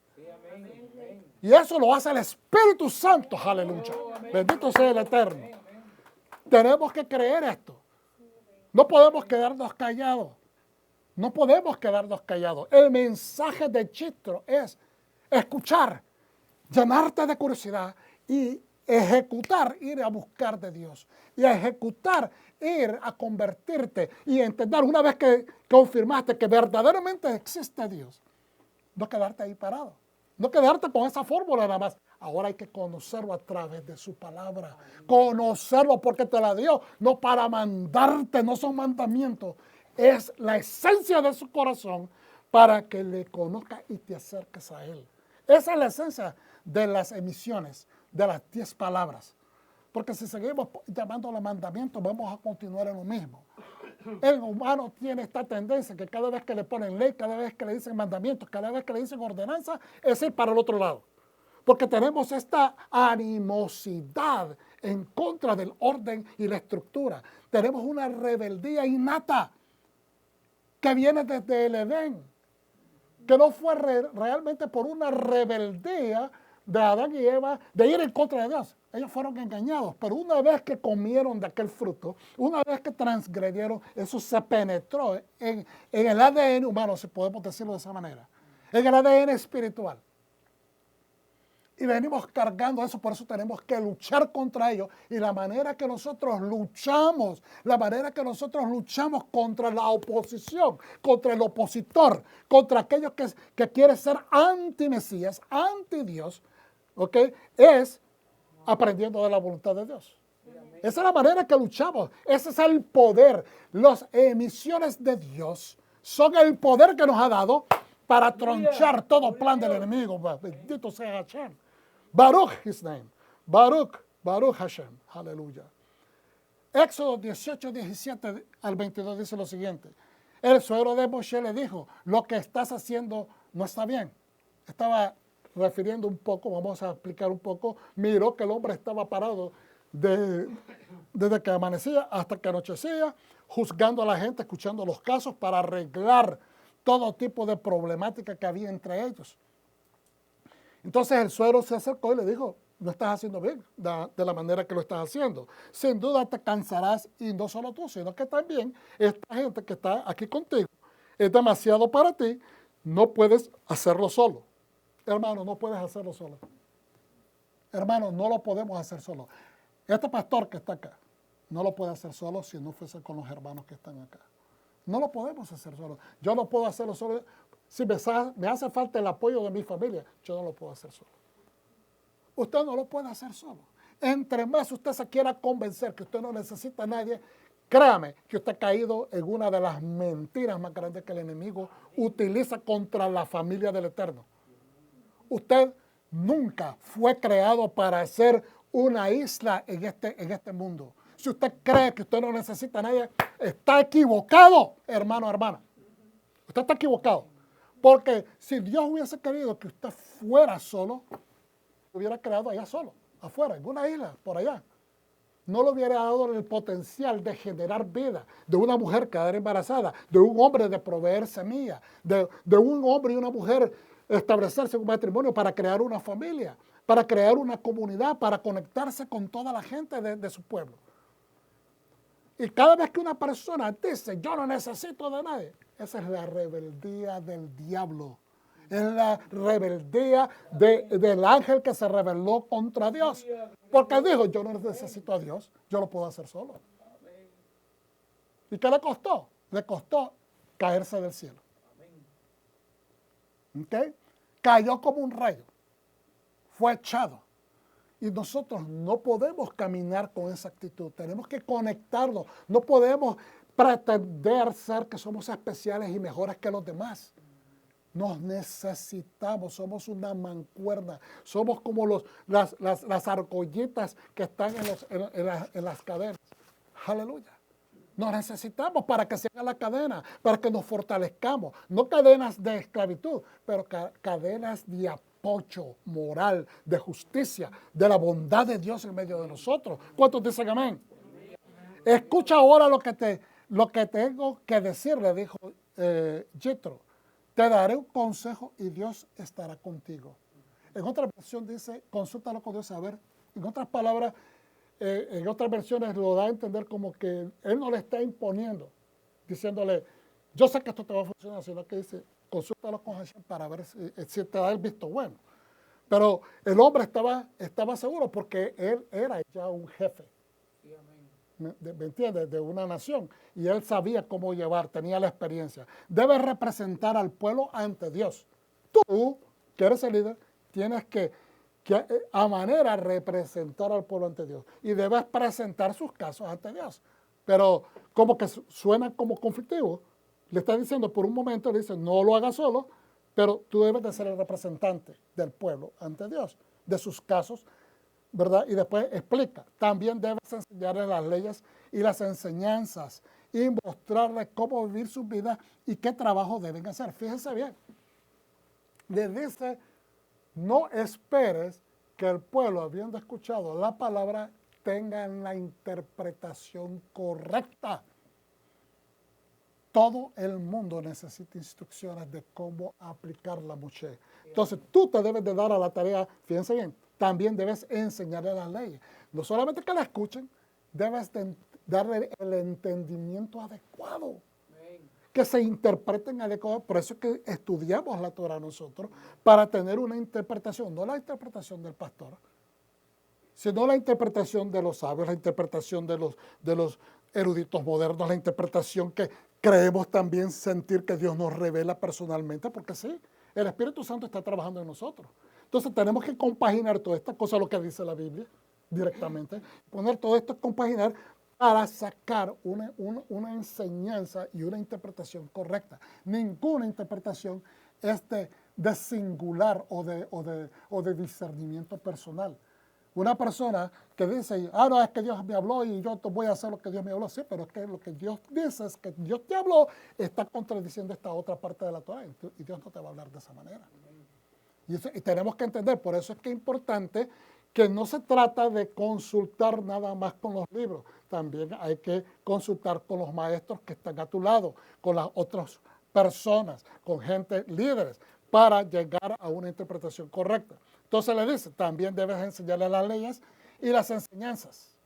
S1: Y eso lo hace el Espíritu Santo, aleluya. Bendito sea el Eterno. Tenemos que creer esto. No podemos quedarnos callados. No podemos quedarnos callados. El mensaje de Chistro es escuchar, llenarte de curiosidad y ejecutar, ir a buscar de Dios. Y ejecutar, ir a convertirte y entender una vez que confirmaste que verdaderamente existe Dios. No quedarte ahí parado. No quedarte con esa fórmula nada más. Ahora hay que conocerlo a través de su palabra. Conocerlo porque te la dio, no para mandarte, no son mandamientos. es la esencia de su corazón para que le conozca y te acerques a Él. Esa es la esencia de las emisiones, de las 10 palabras. Porque si seguimos llamando los mandamientos, vamos a continuar en lo mismo. El humano tiene esta tendencia que cada vez que le ponen ley, cada vez que le dicen mandamientos, cada vez que le dicen ordenanza, es ir para el otro lado. Porque tenemos esta animosidad en contra del orden y la estructura. Tenemos una rebeldía innata que viene desde el Edén, que no fue realmente por una rebeldía de Adán y Eva de ir en contra de Dios. Ellos fueron engañados, pero una vez que comieron de aquel fruto, una vez que transgredieron, eso se penetró en el ADN humano, si podemos decirlo de esa manera, en el ADN espiritual. Y venimos cargando eso, por eso tenemos que luchar contra ellos. Y la manera que nosotros luchamos contra la oposición, contra el opositor, contra aquellos que quieren ser anti-Mesías, anti-Dios, ¿ok? Es aprendiendo de la voluntad de Dios. Esa es la manera que luchamos. Ese es el poder. Las emisiones de Dios son el poder que nos ha dado para tronchar todo plan del enemigo. Bendito sea Hashem. Baruch his name. Baruch Hashem. Aleluya. Éxodo 18, 17 al 22 dice lo siguiente. El suegro de Moshe le dijo, lo que estás haciendo no está bien. Estaba refiriendo un poco, vamos a explicar un poco. Miró que el hombre estaba parado desde que amanecía hasta que anochecía, juzgando a la gente, escuchando los casos para arreglar todo tipo de problemática que había entre ellos. Entonces el suegro se acercó y le dijo, no estás haciendo bien de la manera que lo estás haciendo. Sin duda te cansarás, y no solo tú, sino que también esta gente que está aquí contigo es demasiado para ti, no puedes hacerlo solo. Hermano, no puedes hacerlo solo. Hermano, no lo podemos hacer solo. Este pastor que está acá no lo puede hacer solo si no fuese con los hermanos que están acá. No lo podemos hacer solo. Yo no puedo hacerlo solo. Si me hace falta el apoyo de mi familia, yo no lo puedo hacer solo. Usted no lo puede hacer solo. Entre más usted se quiera convencer que usted no necesita a nadie, créame que usted ha caído en una de las mentiras más grandes que el enemigo utiliza contra la familia del Eterno. Usted nunca fue creado para ser una isla en este mundo. Si usted cree que usted no necesita a nadie, está equivocado, hermano, hermana. Usted está equivocado. Porque si Dios hubiese querido que usted fuera solo, lo hubiera creado allá solo, afuera, en una isla, por allá. No le hubiera dado el potencial de generar vida, de una mujer quedar embarazada, de un hombre de proveer semilla, de un hombre y una mujer establecerse un matrimonio para crear una familia, para crear una comunidad, para conectarse con toda la gente de su pueblo. Y cada vez que una persona dice, yo no necesito de nadie, esa es la rebeldía del diablo. Es la rebeldía del ángel que se rebeló contra Dios. Porque dijo, yo no necesito a Dios, yo lo puedo hacer solo. ¿Y qué le costó? Le costó caerse del cielo. ¿Okay? Cayó como un rayo. Fue echado. Y nosotros no podemos caminar con esa actitud. Tenemos que conectarnos. No podemos pretender ser que somos especiales y mejores que los demás. Nos necesitamos, somos una mancuerna, somos como las argollitas que están en las cadenas. Aleluya. Nos necesitamos para que se haga la cadena, para que nos fortalezcamos. No cadenas de esclavitud, pero cadenas de apoyo moral, de justicia, de la bondad de Dios en medio de nosotros. ¿Cuántos dicen amén? Escucha ahora lo que tengo que decir, le dijo Jethro. Te daré un consejo y Dios estará contigo. En otra versión dice, consúltalo con Dios a ver. En otras palabras, en otras versiones lo da a entender como que Él no le está imponiendo, diciéndole, yo sé que esto te va a funcionar, sino que dice, consúltalo con Hashem para ver si te da el visto bueno. Pero el hombre estaba seguro porque él era ya un jefe. ¿Me entiendes? De una nación. Y él sabía cómo llevar, tenía la experiencia. Debes representar al pueblo ante Dios. Tú, que eres el líder, tienes que a manera representar al pueblo ante Dios. Y debes presentar sus casos ante Dios. pero como que suena como conflictivo. Le está diciendo por un momento, le dice, no lo hagas solo, pero tú debes de ser el representante del pueblo ante Dios, de sus casos, ¿verdad? Y después explica, también debes enseñarles las leyes y las enseñanzas y mostrarles cómo vivir sus vidas y qué trabajo deben hacer. Fíjense bien, le dice, no esperes que el pueblo, habiendo escuchado la palabra, tenga la interpretación correcta. Todo el mundo necesita instrucciones de cómo aplicar la Moshe. Entonces, tú te debes de dar a la tarea, fíjense bien, también debes enseñarle las leyes. No solamente que la escuchen, debes de darle el entendimiento adecuado, que se interpreten adecuadamente. Por eso es que estudiamos la Torah nosotros, para tener una interpretación, no la interpretación del pastor, sino la interpretación de los sabios, la interpretación de los eruditos modernos, la interpretación que creemos también sentir que Dios nos revela personalmente, porque sí, el Espíritu Santo está trabajando en nosotros. Entonces tenemos que compaginar toda esta cosa, lo que dice la Biblia directamente, poner todo esto, compaginar para sacar una enseñanza y una interpretación correcta. Ninguna interpretación es de singular o de discernimiento personal. Una persona que dice, no, es que Dios me habló y yo voy a hacer lo que Dios me habló. Sí, pero es que lo que Dios dice es que Dios te habló, está contradiciendo esta otra parte de la Torah y Dios no te va a hablar de esa manera. Y tenemos que entender, por eso es que es importante que no se trata de consultar nada más con los libros, también hay que consultar con los maestros que están a tu lado, con las otras personas, con gente líderes, para llegar a una interpretación correcta. Entonces le dice, también debes enseñarle las leyes y las enseñanzas.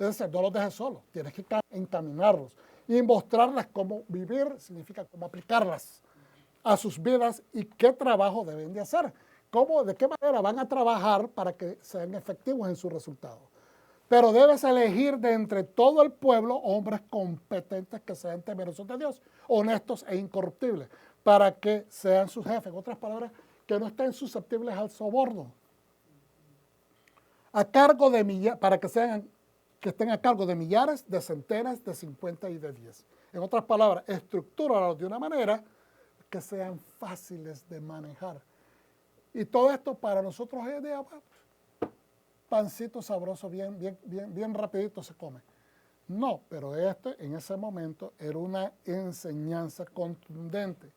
S1: Es decir, no los dejes solos, tienes que encaminarlos y mostrarles cómo vivir, significa cómo aplicarlas a sus vidas y qué trabajo deben de hacer, de qué manera van a trabajar para que sean efectivos en sus resultados. Pero debes elegir de entre todo el pueblo hombres competentes que sean temerosos de Dios, honestos e incorruptibles, para que sean sus jefes. En otras palabras, que no estén susceptibles al soborno. A cargo de para que estén a cargo de millares, de centenas, de 50 y de 10. En otras palabras, estructúralos de una manera que sean fáciles de manejar. Y todo esto para nosotros hoy en día, pancito sabroso, bien rapidito se come. No, pero en ese momento era una enseñanza contundente,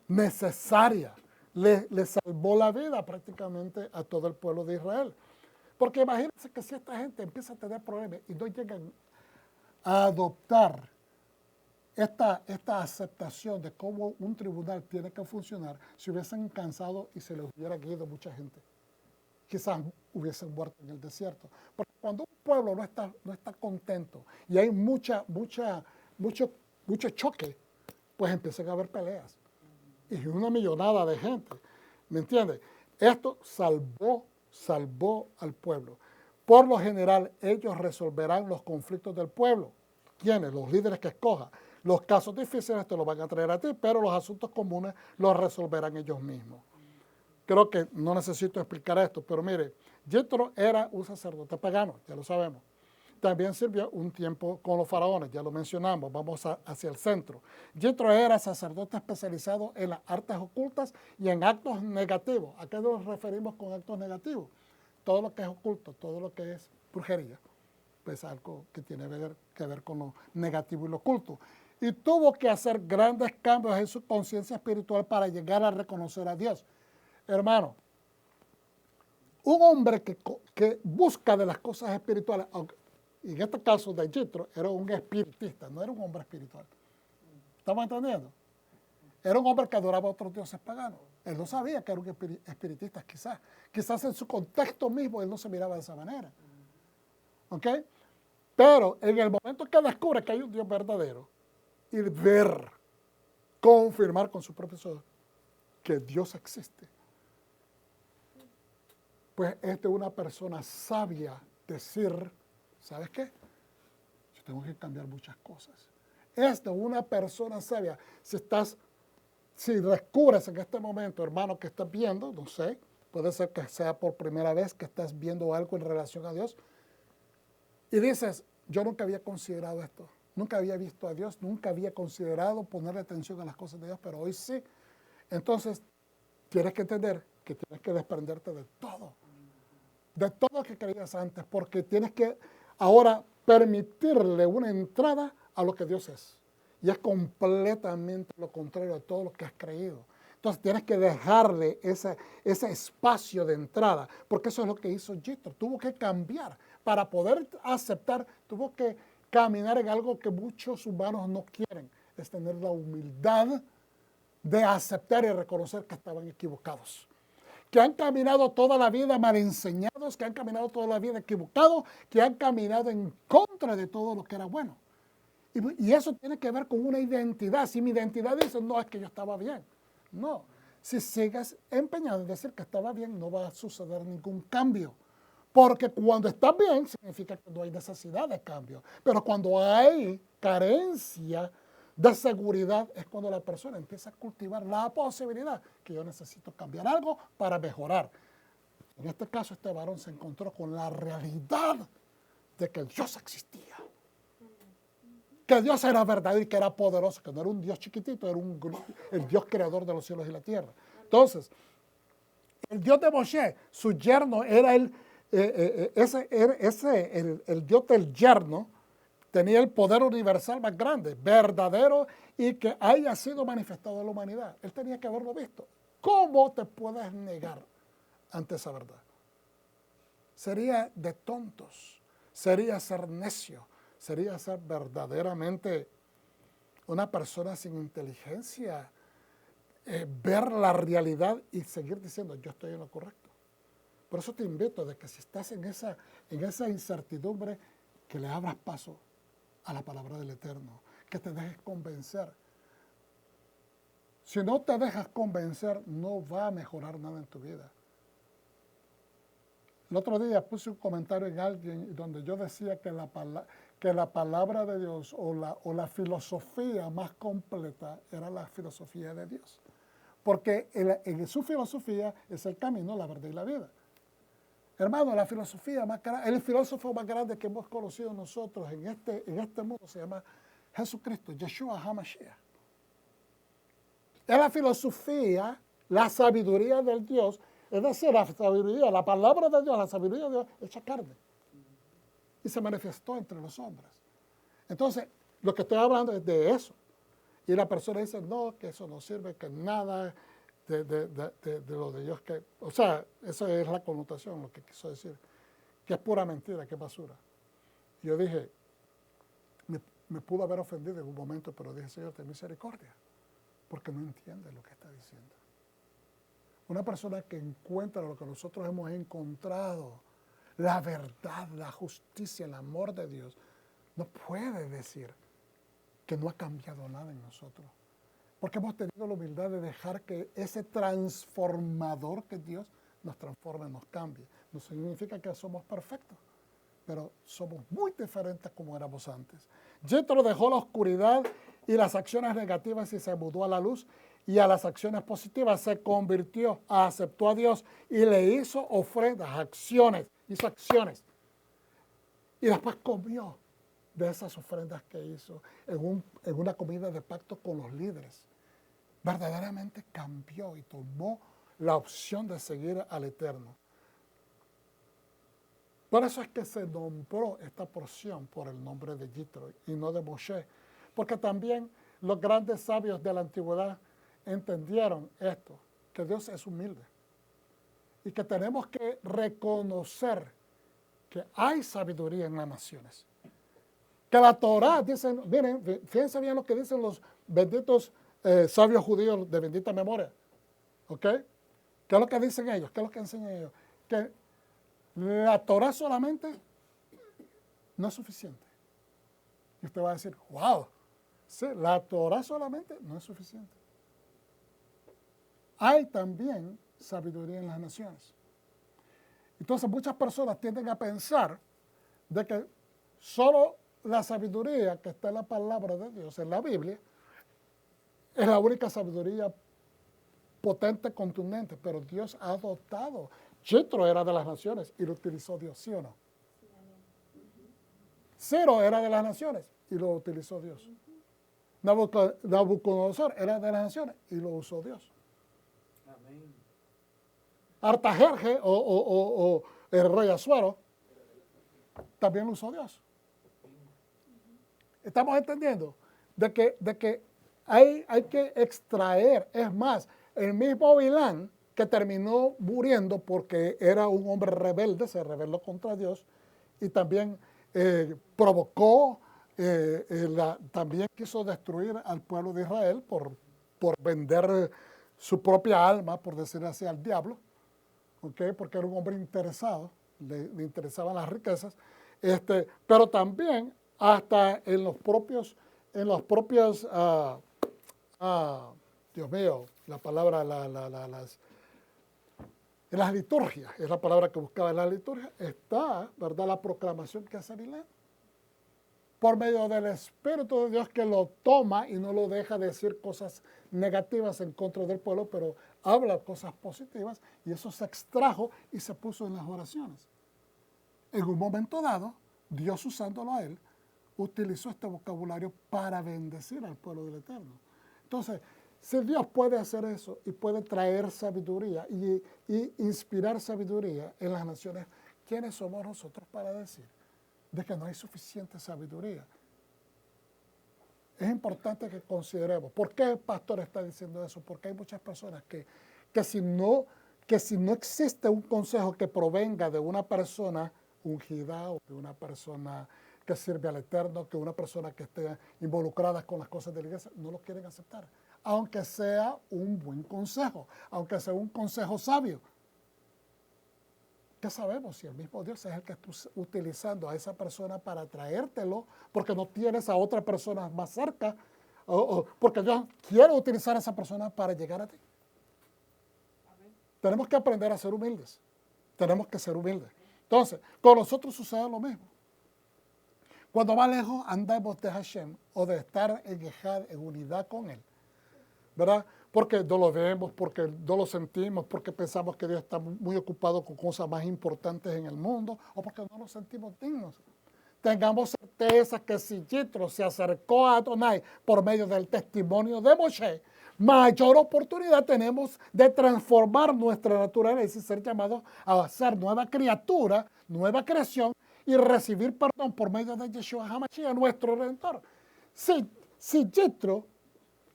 S1: necesaria. Le salvó la vida prácticamente a todo el pueblo de Israel. Porque imagínense que si esta gente empieza a tener problemas y no llegan a adoptar esta aceptación de cómo un tribunal tiene que funcionar, se hubiesen cansado y se les hubiera ido mucha gente. Quizás hubiesen muerto en el desierto. Porque cuando un pueblo no está contento y hay mucho choque, pues empiezan a haber peleas. Y una millonada de gente. ¿Me entiendes? Esto salvó al pueblo. Por lo general, ellos resolverán los conflictos del pueblo. ¿Quiénes? Los líderes que escoja. Los casos difíciles te los van a traer a ti, pero los asuntos comunes los resolverán ellos mismos. Creo que no necesito explicar esto, pero mire, Jethro era un sacerdote pagano, ya lo sabemos. También sirvió un tiempo con los faraones, ya lo mencionamos, vamos hacia el centro. Jethro era sacerdote especializado en las artes ocultas y en actos negativos. ¿A qué nos referimos con actos negativos? Todo lo que es oculto, todo lo que es brujería, pues algo que tiene que ver con lo negativo y lo oculto. Y tuvo que hacer grandes cambios en su conciencia espiritual para llegar a reconocer a Dios. Hermano, un hombre que busca de las cosas espirituales, y en este caso de Jethro, era un espiritista, no era un hombre espiritual. ¿Estamos entendiendo? Era un hombre que adoraba a otros dioses paganos. Él no sabía que era un espiritista, quizás. Quizás en su contexto mismo él no se miraba de esa manera. ¿Ok? Pero en el momento que descubre que hay un Dios verdadero, y confirmar con su propio ojos que Dios existe, pues es de una persona sabia decir, ¿sabes qué? Yo tengo que cambiar muchas cosas. Es de una persona sabia. Si descubres en este momento, hermano, que estás viendo, no sé, puede ser que sea por primera vez que estás viendo algo en relación a Dios, y dices, yo nunca había considerado esto. Nunca había visto a Dios, nunca había considerado ponerle atención a las cosas de Dios, pero hoy sí. Entonces, tienes que entender que tienes que desprenderte de todo lo que creías antes, porque tienes que ahora permitirle una entrada a lo que Dios es. Y es completamente lo contrario a todo lo que has creído. Entonces tienes que dejarle ese espacio de entrada, porque eso es lo que hizo Jethro. Tuvo que cambiar. Para poder aceptar, tuvo que caminar en algo que muchos humanos no quieren, es tener la humildad de aceptar y reconocer que estaban equivocados, que han caminado toda la vida mal enseñados, que han caminado toda la vida equivocados, que han caminado en contra de todo lo que era bueno. Y eso tiene que ver con una identidad. Si mi identidad dice, no, es que yo estaba bien. No, si sigues empeñado en decir que estaba bien, no va a suceder ningún cambio. Porque cuando estás bien, significa que no hay necesidad de cambio. Pero cuando hay carencia de seguridad, es cuando la persona empieza a cultivar la posibilidad que yo necesito cambiar algo para mejorar. En este caso, este varón se encontró con la realidad de que Dios existía. Que Dios era verdadero y que era poderoso, que no era un Dios chiquitito, era el Dios creador de los cielos y la tierra. Entonces, el Dios de Moshe, su yerno, era el Dios del yerno, tenía el poder universal más grande, verdadero y que haya sido manifestado a la humanidad. Él tenía que haberlo visto. ¿Cómo te puedes negar ante esa verdad? Sería de tontos, sería ser necio, sería ser verdaderamente una persona sin inteligencia, ver la realidad y seguir diciendo, yo estoy en lo correcto. Por eso te invito de que si estás en esa incertidumbre, que le abras paso a la palabra del Eterno, que te dejes convencer. Si no te dejas convencer, no va a mejorar nada en tu vida. El otro día puse un comentario en alguien donde yo decía que la palabra de Dios o la filosofía más completa era la filosofía de Dios. Porque en su filosofía es el camino, la verdad y la vida. Hermano, la filosofía más grande, el filósofo más grande que hemos conocido nosotros en este mundo se llama Jesucristo, Yeshua HaMashiach. Es la filosofía, la sabiduría del Dios, es decir, la sabiduría, la palabra de Dios, la sabiduría de Dios, hecha carne. Y se manifestó entre los hombres. Entonces, lo que estoy hablando es de eso. Y la persona dice, no, que eso no sirve, que nada de lo de Dios que... O sea, esa es la connotación, lo que quiso decir. Que es pura mentira, que es basura. Y yo dije, me pudo haber ofendido en un momento, pero dije, Señor, ten misericordia. Porque no entiende lo que está diciendo. Una persona que encuentra lo que nosotros hemos encontrado, la verdad, la justicia, el amor de Dios, no puede decir que no ha cambiado nada en nosotros. Porque hemos tenido la humildad de dejar que ese transformador que Dios nos transforme, nos cambie. No significa que somos perfectos, pero somos muy diferentes como éramos antes. Jethro dejó la oscuridad y las acciones negativas y se mudó a la luz, y a las acciones positivas se convirtió, aceptó a Dios y le hizo ofrendas, hizo acciones. Y después comió de esas ofrendas que hizo en una comida de pacto con los líderes. Verdaderamente cambió y tomó la opción de seguir al Eterno. Por eso es que se nombró esta porción por el nombre de Jethro y no de Moshe. Porque también los grandes sabios de la antigüedad entendieron esto, que Dios es humilde y que tenemos que reconocer que hay sabiduría en las naciones. Que la Torah, dicen, miren, fíjense bien lo que dicen los benditos sabios judíos de bendita memoria. ¿Ok? ¿Qué es lo que dicen ellos? ¿Qué es lo que enseñan ellos? Que la Torah solamente no es suficiente. Y usted va a decir, wow, sí, la Torah solamente no es suficiente. Hay también sabiduría en las naciones. Entonces muchas personas tienden a pensar de que solo la sabiduría que está en la palabra de Dios, en la Biblia, es la única sabiduría potente, contundente, pero Dios ha dotado. Jethro era de las naciones y lo utilizó Dios, ¿sí o no? Ciro era de las naciones y lo utilizó Dios. Nabucodonosor era de las naciones y lo usó Dios.
S2: Amén.
S1: Artajerje o el rey Asuero también lo usó Dios. ¿Estamos entendiendo? De que hay que extraer. Es más, el mismo Bilán que terminó muriendo porque era un hombre rebelde, se rebeló contra Dios y también provocó, también quiso destruir al pueblo de Israel por vender su propia alma, por decirlo así, al diablo, ¿okay? Porque era un hombre interesado, le interesaban las riquezas, pero también hasta en los propios, Dios mío, la palabra, en las liturgias, es la palabra que buscaba en la liturgia, está, ¿verdad?, la proclamación que hace Bilán, por medio del Espíritu de Dios que lo toma y no lo deja decir cosas negativas en contra del pueblo, pero habla cosas positivas y eso se extrajo y se puso en las oraciones. En un momento dado, Dios usándolo a él, utilizó este vocabulario para bendecir al pueblo del Eterno. Entonces, si Dios puede hacer eso y puede traer sabiduría y inspirar sabiduría en las naciones, ¿quiénes somos nosotros para decir de que no hay suficiente sabiduría? Es importante que consideremos. ¿Por qué el pastor está diciendo eso? Porque hay muchas personas que si no existe un consejo que provenga de una persona ungida o de una persona que sirve al Eterno, que una persona que esté involucrada con las cosas de la iglesia, no lo quieren aceptar. Aunque sea un buen consejo, aunque sea un consejo sabio. ¿Qué sabemos si el mismo Dios es el que está utilizando a esa persona para traértelo porque no tienes a otra persona más cerca o porque Dios quiere utilizar a esa persona para llegar a ti? Amén. Tenemos que aprender a ser humildes. Tenemos que ser humildes. Entonces, con nosotros sucede lo mismo. Cuando más lejos andamos de Hashem o de estar en Ejad, en unidad con Él, ¿verdad? Porque no lo vemos, porque no lo sentimos, porque pensamos que Dios está muy ocupado con cosas más importantes en el mundo, o porque no nos sentimos dignos. Tengamos certeza que si Yitro se acercó a Adonai por medio del testimonio de Moshe, mayor oportunidad tenemos de transformar nuestra naturaleza y ser llamados a ser nueva criatura, nueva creación, y recibir perdón por medio de Yeshua HaMashiach, nuestro Redentor. Si Yitro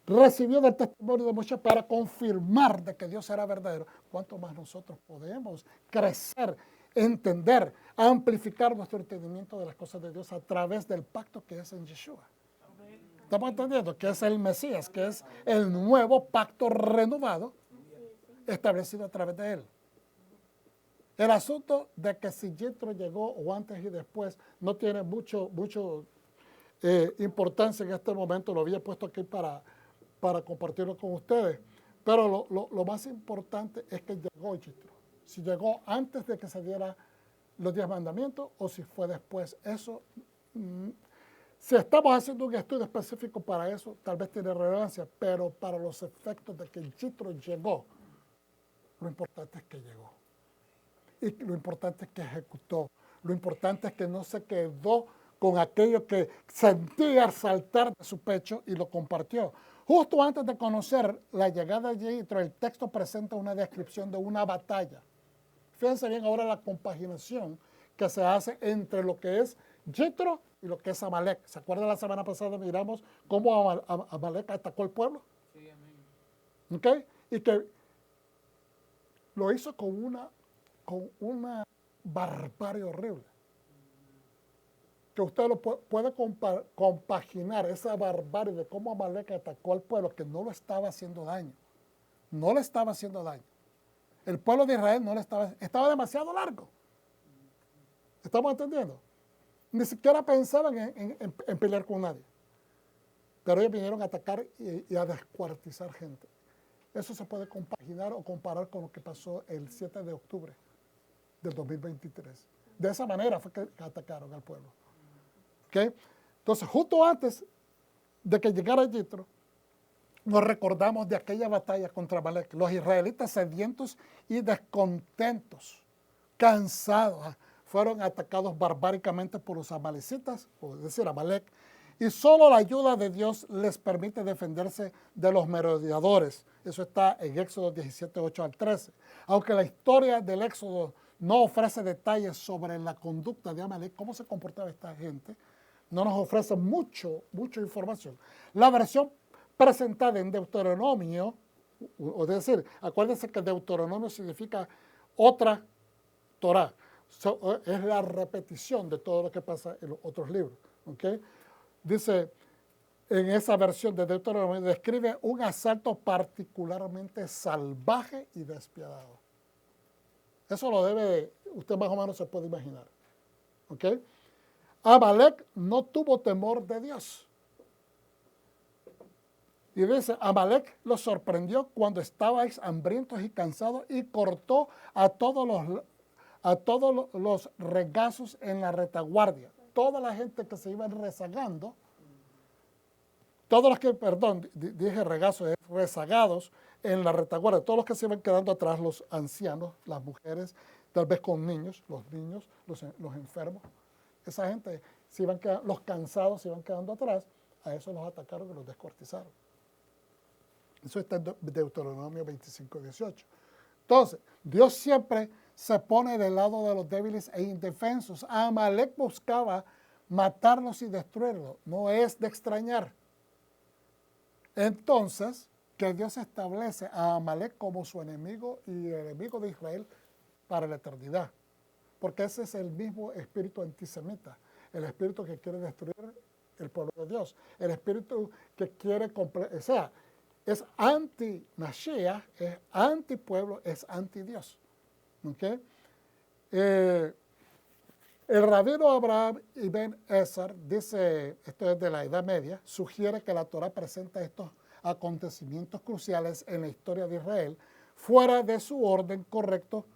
S1: recibió del testimonio de Moshe para confirmar de que Dios era verdadero, ¿cuánto más nosotros podemos crecer, entender, amplificar nuestro entendimiento de las cosas de Dios a través del pacto que es en Yeshua? ¿Estamos entendiendo? Que es el Mesías, que es el nuevo pacto renovado establecido a través de él. El asunto de que si Yitro llegó o antes y después no tiene mucho importancia en este momento. Lo había puesto aquí para compartirlo con ustedes. Pero lo más importante es que llegó Yitro. Si llegó antes de que se diera los 10 mandamientos o si fue después. Eso, si estamos haciendo un estudio específico para eso, tal vez tiene relevancia, pero para los efectos de que Yitro llegó, lo importante es que llegó. Y lo importante es que ejecutó. Lo importante es que no se quedó con aquello que sentía saltar de su pecho y lo compartió. Justo antes de conocer la llegada de Yitro, el texto presenta una descripción de una batalla. Fíjense bien ahora la compaginación que se hace entre lo que es Yitro y lo que es Amalek. ¿Se acuerdan la semana pasada miramos cómo Amalek atacó al pueblo?
S2: Sí, amén.
S1: ¿Okay? Y que lo hizo con una barbarie horrible. Que usted lo puede compaginar esa barbarie de cómo Amalek atacó al pueblo que no lo estaba haciendo daño. No le estaba haciendo daño. El pueblo de Israel no le estaba demasiado largo. ¿Estamos entendiendo? Ni siquiera pensaban en pelear con nadie. Pero ellos vinieron a atacar y a descuartizar gente. Eso se puede compaginar o comparar con lo que pasó el 7 de octubre del 2023. De esa manera fue que atacaron al pueblo. ¿Okay? Entonces, justo antes de que llegara Yitro, nos recordamos de aquella batalla contra Amalek. Los israelitas sedientos y descontentos, cansados, fueron atacados barbáricamente por los amalecitas, es decir, Amalek, y solo la ayuda de Dios les permite defenderse de los merodeadores. Eso está en Éxodo 17, 8 al 13. Aunque la historia del Éxodo no ofrece detalles sobre la conducta de Amalek, cómo se comportaba esta gente, no nos ofrece mucha información. La versión presentada en Deuteronomio, es decir, acuérdense que Deuteronomio significa otra Torah. Es la repetición de todo lo que pasa en los otros libros. ¿Okay? Dice, en esa versión de Deuteronomio, describe un asalto particularmente salvaje y despiadado. Eso lo usted más o menos se puede imaginar. ¿Ok? Amalek no tuvo temor de Dios. Y dice, Amalek los sorprendió cuando estabais hambrientos y cansados y cortó a todos los regazos en la retaguardia. Toda la gente que se iba rezagando, todos los que, perdón, dije regazos, rezagados en la retaguardia, todos los que se iban quedando atrás, los ancianos, las mujeres, tal vez con niños, los enfermos, esa gente, los cansados se iban quedando atrás, a eso los atacaron y los descuartizaron. Eso está en Deuteronomio 25, 18. Entonces, Dios siempre se pone del lado de los débiles e indefensos. Amalek buscaba matarlos y destruirlos. No es de extrañar. Entonces, que Dios establece a Amalek como su enemigo y el enemigo de Israel para la eternidad. Porque ese es el mismo espíritu antisemita. El espíritu que quiere destruir el pueblo de Dios. El espíritu que quiere, es anti-Mashiach, es anti-pueblo, es anti-Dios. ¿Okay? El rabino Abraham Ibn Ezra dice, esto es de la Edad Media, sugiere que la Torah presenta estos acontecimientos cruciales en la historia de Israel fuera de su orden correcto,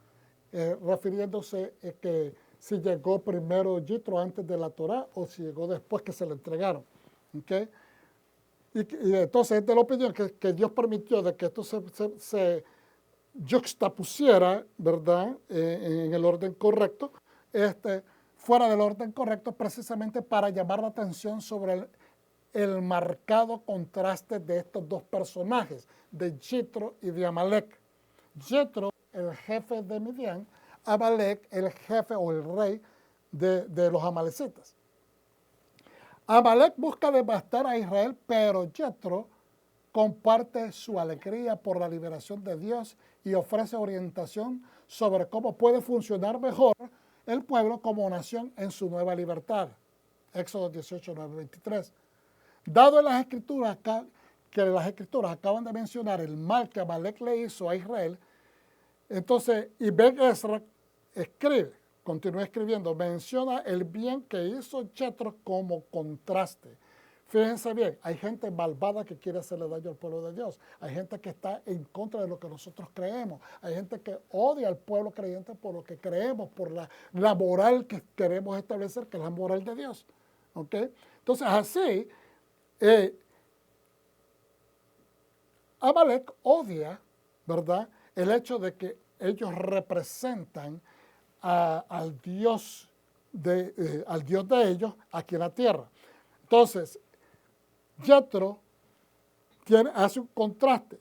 S1: refiriéndose que si llegó primero Yitro antes de la Torah o si llegó después que se le entregaron. ¿Okay? Y entonces es de la opinión que Dios permitió de que esto se juxtapusiera, ¿verdad?, en el orden correcto, fuera del orden correcto, precisamente para llamar la atención sobre el marcado contraste de estos dos personajes, de Yitro y de Amalek. Yitro, el jefe de Midian, Amalek, el jefe o el rey de los amalecitas. Amalek busca devastar a Israel, pero Yetro comparte su alegría por la liberación de Dios y ofrece orientación sobre cómo puede funcionar mejor el pueblo como nación en su nueva libertad. Éxodo 18, 9, 23. Dado en las escrituras que las escrituras acaban de mencionar el mal que Amalek le hizo a Israel, entonces Ibn Ezra continúa escribiendo, menciona el bien que hizo Yetro como contraste. Fíjense bien, hay gente malvada que quiere hacerle daño al pueblo de Dios. Hay gente que está en contra de lo que nosotros creemos. Hay gente que odia al pueblo creyente por lo que creemos, por la moral que queremos establecer, que es la moral de Dios. ¿Okay? Entonces, así, Amalek odia, ¿verdad?, el hecho de que ellos representan al Dios de ellos aquí en la tierra. Entonces, Yetro hace un contraste.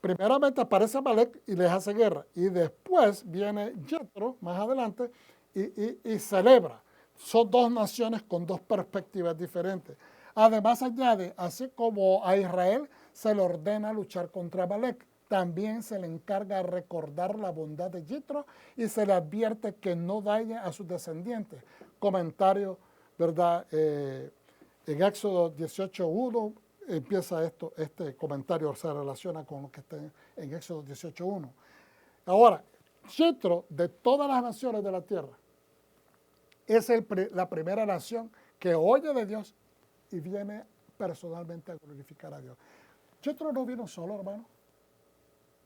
S1: Primeramente aparece Amalek y les hace guerra. Y después viene Yetro, más adelante, y celebra. Son dos naciones con dos perspectivas diferentes. Además añade, así como a Israel se le ordena luchar contra Amalek, también se le encarga recordar la bondad de Yitro y se le advierte que no dañe a sus descendientes. Comentario, ¿verdad? En Éxodo 18:1 empieza este comentario, se relaciona con lo que está en Éxodo 18:1. Ahora, Yitro, de todas las naciones de la tierra, es la primera nación que oye de Dios y viene personalmente a glorificar a Dios. Yitro no vino solo, hermano.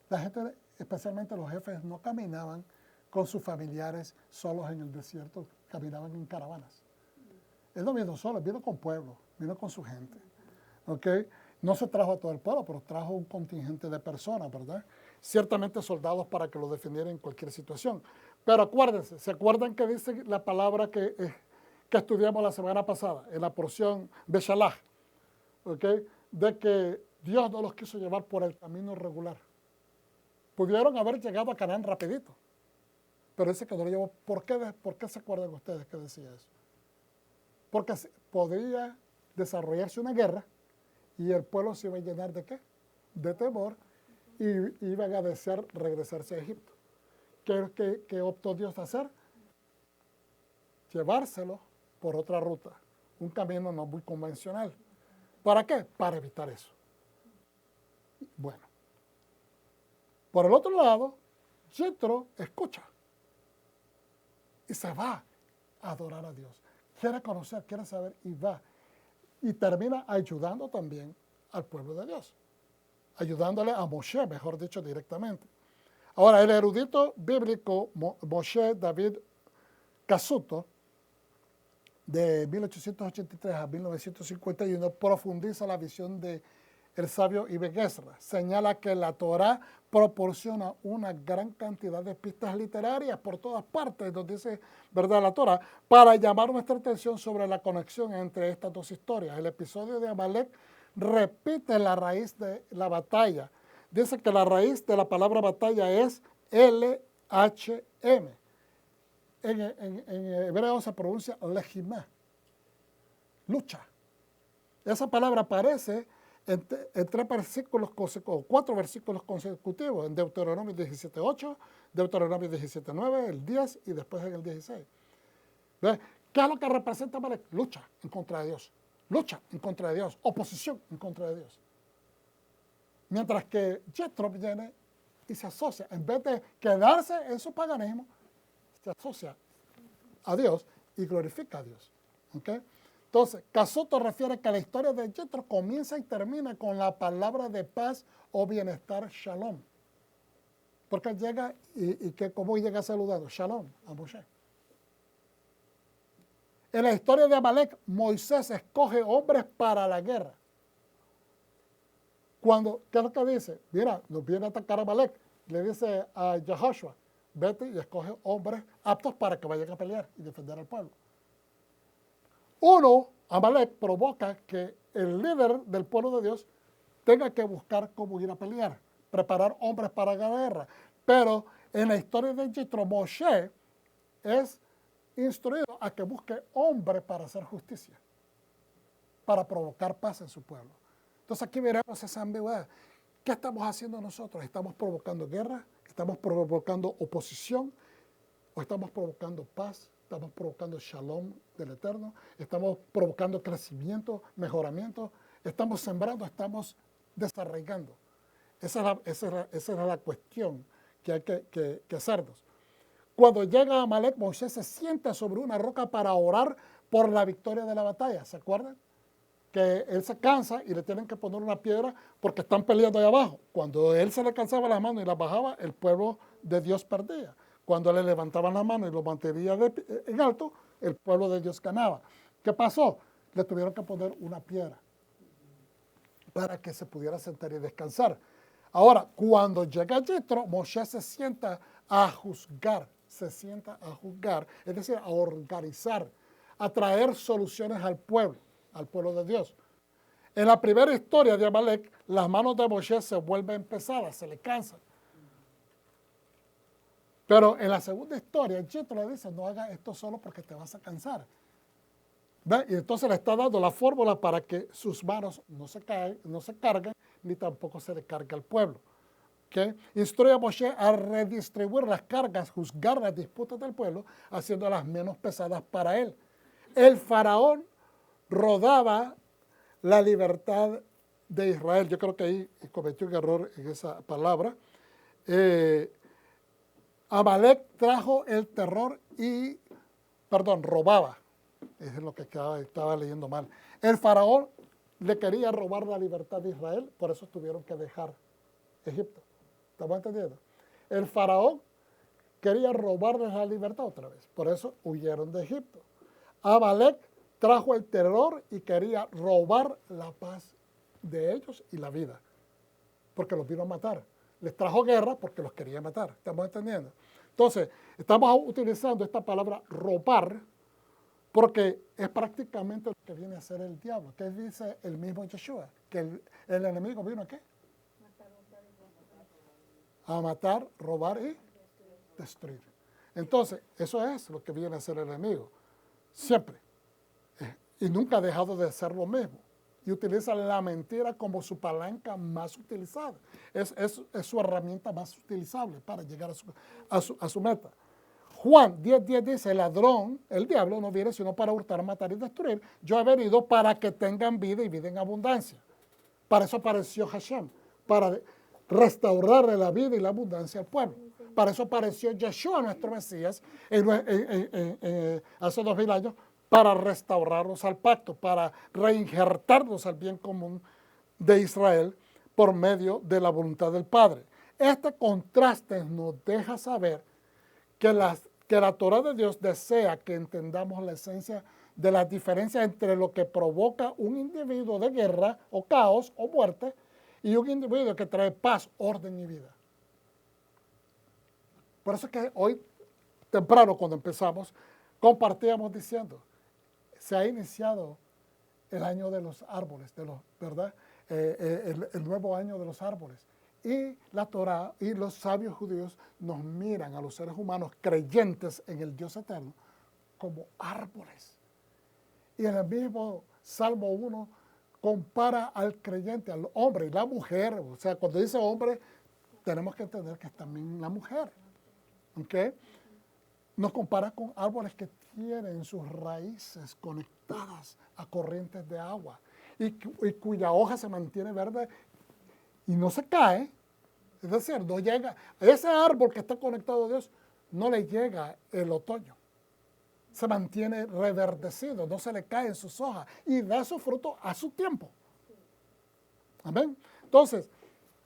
S1: La gente, especialmente los jefes, no caminaban con sus familiares solos en el desierto, caminaban en caravanas. Él no vino solo, vino con pueblo, vino con su gente. ¿Okay? No se trajo a todo el pueblo, pero trajo un contingente de personas, ¿verdad? Ciertamente soldados para que lo defendieran en cualquier situación. Pero acuérdense, ¿se acuerdan que dice la palabra que estudiamos la semana pasada en la porción Beshalach? ¿Ok? De que Dios no los quiso llevar por el camino regular. Pudieron haber llegado a Canaán rapidito, pero dice que no lo llevó. ¿Por qué se acuerdan ustedes que decía eso? Porque podría desarrollarse una guerra y el pueblo se iba a llenar de ¿qué? De temor y iban a desear regresarse a Egipto. ¿Qué optó Dios a hacer? Llevárselo por otra ruta, un camino no muy convencional. ¿Para qué? Para evitar eso. Bueno, por el otro lado, Jethro escucha y se va a adorar a Dios. Quiere conocer, quiere saber y va. Y termina ayudando también al pueblo de Dios, ayudándole a Moshe, mejor dicho, directamente. Ahora, el erudito bíblico Moshe David Casuto, de 1883 a 1951, profundiza la visión de el sabio Ibn Ezra. Señala que la Torá proporciona una gran cantidad de pistas literarias por todas partes, donde dice, ¿verdad?, la Torá, para llamar nuestra atención sobre la conexión entre estas dos historias. El episodio de Amalek repite la raíz de la batalla. Dice que la raíz de la palabra batalla es LHM. En hebreo se pronuncia lejimá, lucha. Esa palabra aparece en 3 versículos consecutivos, 4 versículos consecutivos, en Deuteronomio 17:8, Deuteronomio 17:9, el 10 y después en el 16. ¿Ves? ¿Qué es lo que representa Amalek? Lucha en contra de Dios. Lucha en contra de Dios. Oposición en contra de Dios. Mientras que Jethro viene y se asocia, en vez de quedarse en su paganismo, se asocia a Dios y glorifica a Dios. ¿Okay? Entonces, Casuto refiere que la historia de Jethro comienza y termina con la palabra de paz o bienestar, shalom. Porque él llega y ¿cómo llega saludando? Shalom a Moshe. En la historia de Amalek, Moisés escoge hombres para la guerra. ¿Qué es lo que dice? Mira, nos viene a atacar Amalek. Le dice a Yahoshua, vete y escoge hombres aptos para que vayan a pelear y defender al pueblo. Amalek provoca que el líder del pueblo de Dios tenga que buscar cómo ir a pelear, preparar hombres para la guerra. Pero en la historia de Jethro, Moshe es instruido a que busque hombres para hacer justicia, para provocar paz en su pueblo. Entonces aquí veremos esa ambigüedad. ¿Qué estamos haciendo nosotros? ¿Estamos provocando guerra? ¿Estamos provocando oposición? ¿O estamos provocando paz? ¿Estamos provocando shalom del Eterno? ¿Estamos provocando crecimiento, mejoramiento? ¿Estamos sembrando? ¿Estamos desarraigando? Esa es la cuestión que hay que hacernos. Cuando llega Amalek, Moisés se sienta sobre una roca para orar por la victoria de la batalla. ¿Se acuerdan? Que él se cansa y le tienen que poner una piedra porque están peleando ahí abajo. Cuando él se le cansaba las manos y las bajaba, el pueblo de Dios perdía. Cuando le levantaban las manos y lo mantenía en alto, el pueblo de Dios ganaba. ¿Qué pasó? Le tuvieron que poner una piedra para que se pudiera sentar y descansar. Ahora, cuando llega Jethro, Moshe se sienta a juzgar, es decir, a organizar, a traer soluciones al pueblo de Dios. En la primera historia de Amalek, las manos de Moshe se vuelven pesadas, se le cansan. Pero en la segunda historia, Jethro le dice, no hagas esto solo porque te vas a cansar. ¿Ve? Y entonces le está dando la fórmula para que sus manos no se carguen, ni tampoco se le cargue al pueblo. ¿Okay? Instruye a Moshe a redistribuir las cargas, juzgar las disputas del pueblo, haciéndolas menos pesadas para él. El faraón rodaba la libertad de Israel. Yo creo que ahí cometió un error en esa palabra. Amalek trajo el terror robaba. Es lo que estaba leyendo mal. El faraón le quería robar la libertad de Israel, por eso tuvieron que dejar Egipto. ¿Estamos entendiendo? El faraón quería robarles la libertad otra vez, por eso huyeron de Egipto. Amalek trajo el terror y quería robar la paz de ellos y la vida, porque los vino a matar. Les trajo guerra porque los quería matar. ¿Estamos entendiendo? Entonces, estamos utilizando esta palabra robar porque es prácticamente lo que viene a hacer el diablo. ¿Qué dice el mismo Yeshua? Que el enemigo vino ¿a qué? A matar, robar y destruir. Entonces, eso es lo que viene a hacer el enemigo. Siempre. Y nunca ha dejado de ser lo mismo. Y utiliza la mentira como su palanca más utilizada. Es su herramienta más utilizable para llegar a su meta. Juan 10:10 dice, el ladrón, el diablo, no viene sino para hurtar, matar y destruir. Yo he venido para que tengan vida y vida en abundancia. Para eso apareció Hashem, para restaurarle la vida y la abundancia al pueblo. Para eso apareció Yeshua, nuestro Mesías, hace 2000 años, para restaurarnos al pacto, para reinjertarnos al bien común de Israel por medio de la voluntad del Padre. Este contraste nos deja saber que la Torah de Dios desea que entendamos la esencia de las diferencias entre lo que provoca un individuo de guerra o caos o muerte y un individuo que trae paz, orden y vida. Por eso es que hoy, temprano, cuando empezamos, compartíamos diciendo, se ha iniciado el año de los árboles, ¿verdad? El nuevo año de los árboles. Y la Torah y los sabios judíos nos miran a los seres humanos creyentes en el Dios eterno como árboles. Y en el mismo Salmo 1 compara al creyente, al hombre y la mujer. O sea, cuando dice hombre, tenemos que entender que es también la mujer. ¿Okay? Nos compara con árboles que tienen sus raíces conectadas a corrientes de agua y cuya hoja se mantiene verde y no se cae. Es decir, no llega, ese árbol que está conectado a Dios no le llega el otoño. Se mantiene reverdecido, no se le caen sus hojas y da su fruto a su tiempo. Amén. Entonces,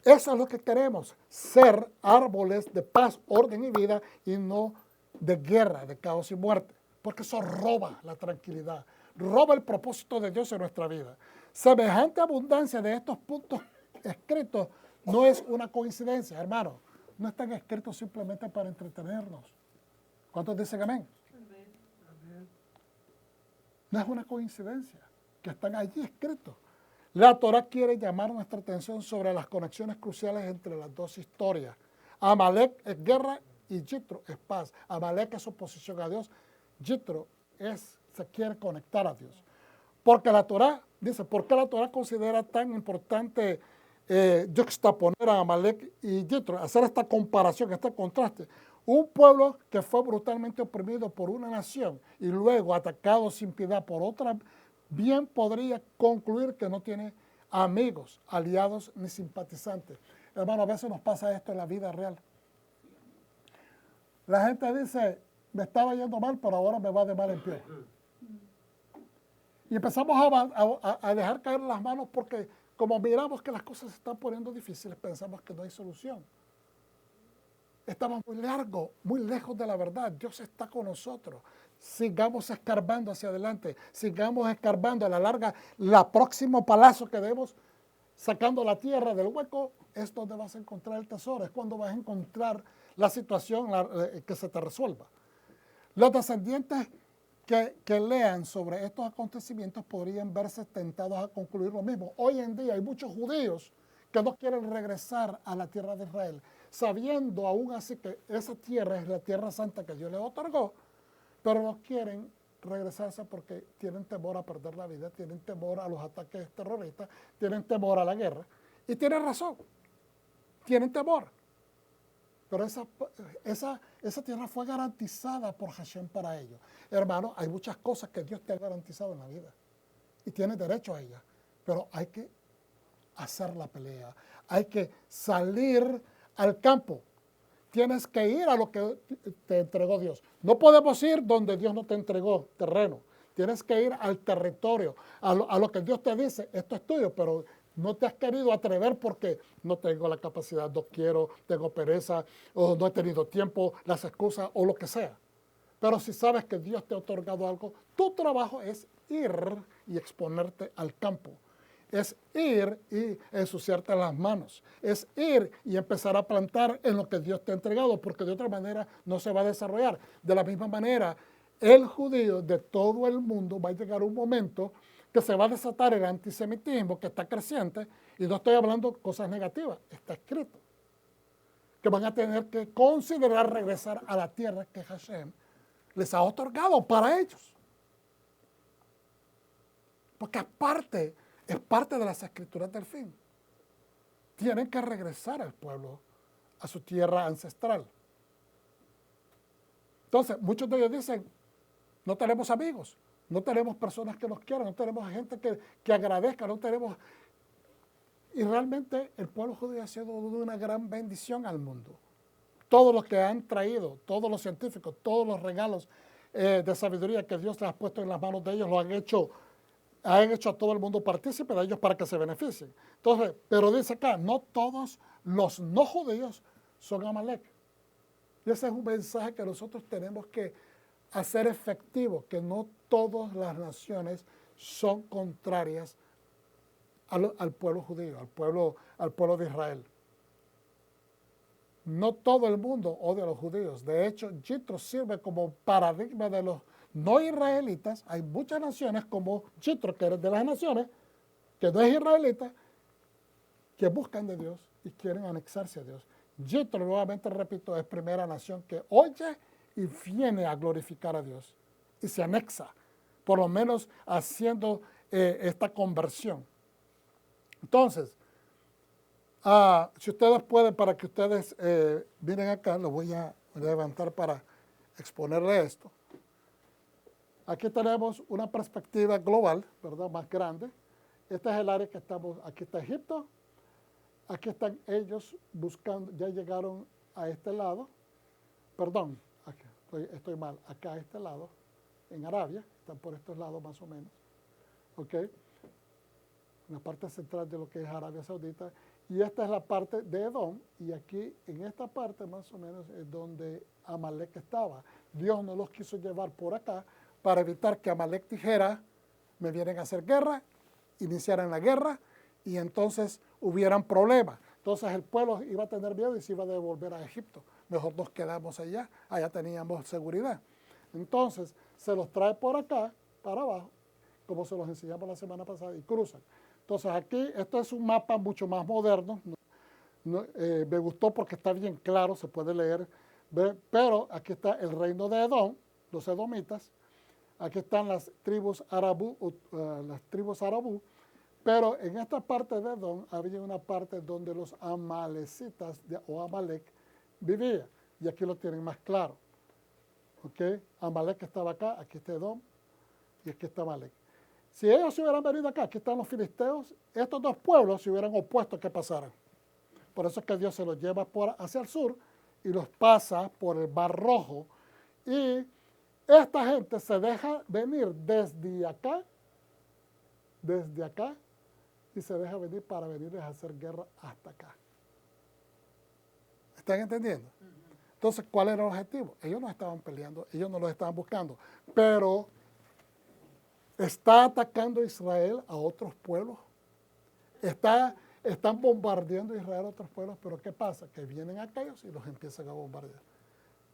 S1: eso es lo que queremos, ser árboles de paz, orden y vida y no de guerra, de caos y muerte. Porque eso roba la tranquilidad, roba el propósito de Dios en nuestra vida. Semejante abundancia de estos puntos escritos no es una coincidencia, hermano. No están escritos simplemente para entretenernos. ¿Cuántos dicen amén? No es una coincidencia que están allí escritos. La Torah quiere llamar nuestra atención sobre las conexiones cruciales entre las dos historias. Amalek es guerra y Yitro es paz. Amalek es oposición a Dios. Yitro se quiere conectar a Dios. Porque la Torah, dice, ¿por qué la Torah considera tan importante juxtaponer a Amalek y Yitro? Hacer esta comparación, este contraste. Un pueblo que fue brutalmente oprimido por una nación y luego atacado sin piedad por otra, bien podría concluir que no tiene amigos, aliados ni simpatizantes. Hermano, a veces nos pasa esto en la vida real. La gente dice, me estaba yendo mal, pero ahora me va de mal en peor. Y empezamos a dejar caer las manos porque como miramos que las cosas se están poniendo difíciles, pensamos que no hay solución. Estamos muy lejos de la verdad. Dios está con nosotros. Sigamos escarbando hacia adelante. Sigamos escarbando a la larga. La próximo palazo que demos, sacando la tierra del hueco, es donde vas a encontrar el tesoro. Es cuando vas a encontrar la situación que se te resuelva. Los descendientes que lean sobre estos acontecimientos podrían verse tentados a concluir lo mismo. Hoy en día hay muchos judíos que no quieren regresar a la tierra de Israel, sabiendo aún así que esa tierra es la tierra santa que Dios les otorgó, pero no quieren regresarse porque tienen temor a perder la vida, tienen temor a los ataques terroristas, tienen temor a la guerra. Y tienen razón, tienen temor. Pero esa tierra fue garantizada por Hashem para ellos. Hermano, hay muchas cosas que Dios te ha garantizado en la vida y tienes derecho a ellas, pero hay que hacer la pelea, hay que salir al campo. Tienes que ir a lo que te entregó Dios. No podemos ir donde Dios no te entregó terreno. Tienes que ir al territorio, a lo que Dios te dice, esto es tuyo, pero no te has querido atrever porque no tengo la capacidad, no quiero, tengo pereza, o no he tenido tiempo, las excusas o lo que sea. Pero si sabes que Dios te ha otorgado algo, tu trabajo es ir y exponerte al campo. es ir y ensuciarte las manos, es ir y empezar a plantar en lo que Dios te ha entregado, porque de otra manera no se va a desarrollar. De la misma manera, el judío de todo el mundo va a llegar un momento que se va a desatar el antisemitismo que está creciente, y no estoy hablando cosas negativas, está escrito, que van a tener que considerar regresar a la tierra que Hashem les ha otorgado para ellos. Porque es parte de las escrituras del fin. Tienen que regresar al pueblo a su tierra ancestral. Entonces, muchos de ellos dicen, no tenemos amigos, no tenemos personas que nos quieran, no tenemos gente que agradezca, no tenemos... Y realmente el pueblo judío ha sido de una gran bendición al mundo. Todo lo que han traído, todos los científicos, todos los regalos de sabiduría que Dios les ha puesto en las manos de ellos, lo han hecho a todo el mundo partícipe de ellos para que se beneficien. Entonces, pero dice acá, no todos los no judíos son Amalek. Y ese es un mensaje que nosotros tenemos que hacer efectivo, que no todas las naciones son contrarias al pueblo judío, al pueblo de Israel. No todo el mundo odia a los judíos. De hecho, Yitro sirve como paradigma de los no israelitas. Hay muchas naciones como Yitro, que es de las naciones, que no es israelita, que buscan de Dios y quieren anexarse a Dios. Yitro, nuevamente repito, es primera nación que oye y viene a glorificar a Dios y se anexa, por lo menos haciendo esta conversión. Entonces, si ustedes pueden, para que ustedes miren acá, lo voy a levantar para exponerle esto. Aquí tenemos una perspectiva global, ¿verdad? Más grande. Este es el área que estamos, aquí está Egipto, aquí están ellos buscando, ya llegaron a este lado, perdón, aquí, estoy mal, acá a este lado, en Arabia, están por estos lados más o menos, ¿ok? En la parte central de lo que es Arabia Saudita, y esta es la parte de Edom, y aquí en esta parte más o menos es donde Amalek estaba. Dios no los quiso llevar por acá para evitar que Amalek dijera, me vienen a hacer guerra, iniciaran la guerra, y entonces hubieran problemas. Entonces el pueblo iba a tener miedo y se iba a devolver a Egipto. Mejor nos quedamos allá teníamos seguridad. Entonces se los trae por acá, para abajo, como se los enseñamos la semana pasada, y cruzan. Entonces aquí, esto es un mapa mucho más moderno, me gustó porque está bien claro, se puede leer, pero aquí está el reino de Edom, los edomitas, aquí están las tribus arabú, pero en esta parte de Edom había una parte donde los amalecitas o Amalek vivían, y aquí lo tienen más claro. ¿Okay? Amalek estaba acá, aquí está Edom, y aquí está Amalek. Si ellos se hubieran venido acá, aquí están los filisteos, estos dos pueblos se hubieran opuesto a que pasaran. Por eso es que Dios se los lleva hacia el sur y los pasa por el Mar Rojo. Y esta gente se deja venir desde acá, y se deja venir para venirles a hacer guerra hasta acá. ¿Están entendiendo? Entonces, ¿cuál era el objetivo? Ellos no estaban peleando, ellos no los estaban buscando, pero ¿está atacando Israel a otros pueblos? Están bombardeando Israel a otros pueblos, pero ¿qué pasa? Que vienen aquellos y los empiezan a bombardear.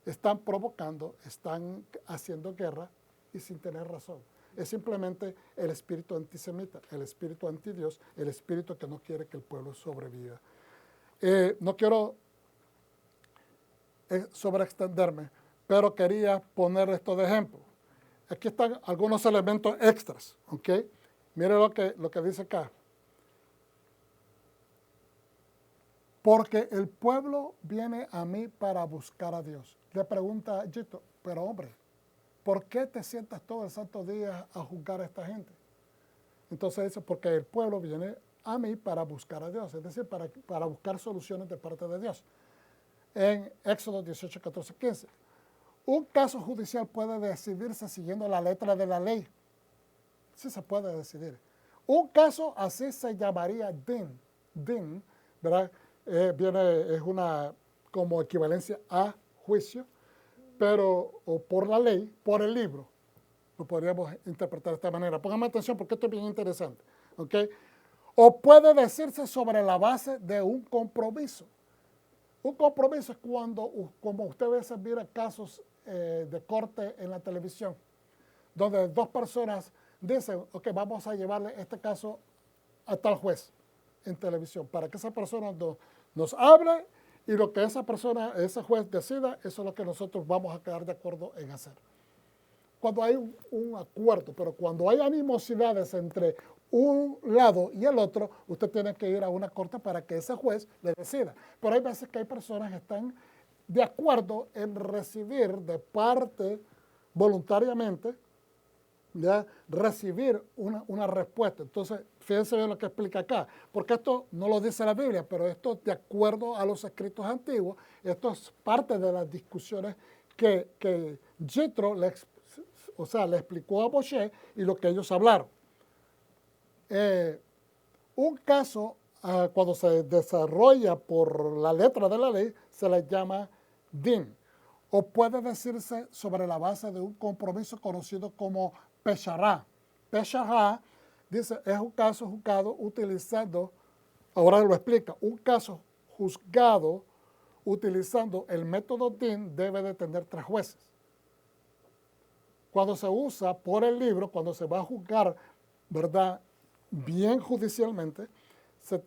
S1: Están provocando, están haciendo guerra y sin tener razón. Es simplemente el espíritu antisemita, el espíritu antidios, el espíritu que no quiere que el pueblo sobreviva. No quiero sobreextenderme, pero quería poner esto de ejemplo. Aquí están algunos elementos extras, ¿ok? Mire lo que dice acá. Porque el pueblo viene a mí para buscar a Dios. Le pregunta a Yitro, pero hombre, ¿por qué te sientas todo el santo día a juzgar a esta gente? Entonces dice, porque el pueblo viene a mí para buscar a Dios, es decir, para buscar soluciones de parte de Dios. En Éxodo 18, 14, 15. Un caso judicial puede decidirse siguiendo la letra de la ley. Sí se puede decidir. Un caso así se llamaría din. Din, ¿verdad? Es una como equivalencia a juicio, pero o por la ley, por el libro. Lo podríamos interpretar de esta manera. Pónganme atención porque esto es bien interesante. ¿Okay? O puede decirse sobre la base de un compromiso. Un compromiso es cuando, como usted a veces mira casos de corte en la televisión, donde dos personas dicen, ok, vamos a llevarle este caso a tal juez en televisión, para que esa persona nos hable y lo que esa persona, ese juez decida, eso es lo que nosotros vamos a quedar de acuerdo en hacer. Cuando hay un acuerdo, pero cuando hay animosidades entre un lado y el otro, usted tiene que ir a una corte para que ese juez le decida. Pero hay veces que hay personas que están de acuerdo en recibir de parte voluntariamente, ¿ya? Recibir una respuesta. Entonces, fíjense bien lo que explica acá, porque esto no lo dice la Biblia, pero esto de acuerdo a los escritos antiguos, esto es parte de las discusiones que Jethro le explicó a Moshe y lo que ellos hablaron. Un caso, cuando se desarrolla por la letra de la ley, se le llama din, o puede decirse sobre la base de un compromiso conocido como peshará. Peshará, dice, es un caso juzgado utilizando, ahora lo explica, un caso juzgado utilizando el método din debe de tener 3 jueces. Cuando se usa por el libro, cuando se va a juzgar, ¿verdad?, bien judicialmente,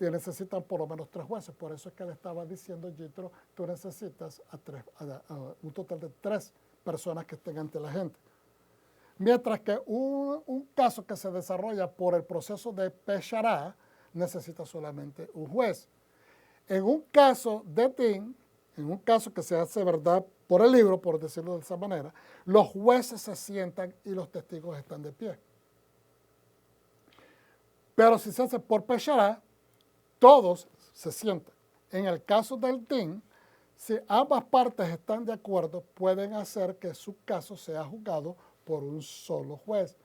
S1: necesitan por lo menos 3 jueces. Por eso es que le estaba diciendo Jethro, tú necesitas a un total de 3 personas que estén ante la gente. Mientras que un caso que se desarrolla por el proceso de peshará necesita solamente un juez. En un caso de din, en un caso que se hace, ¿verdad?, por el libro, por decirlo de esa manera, los jueces se sientan y los testigos están de pie. Pero si se hace por peshará, todos se sientan. En el caso del din, si ambas partes están de acuerdo, pueden hacer que su caso sea juzgado por un solo juez.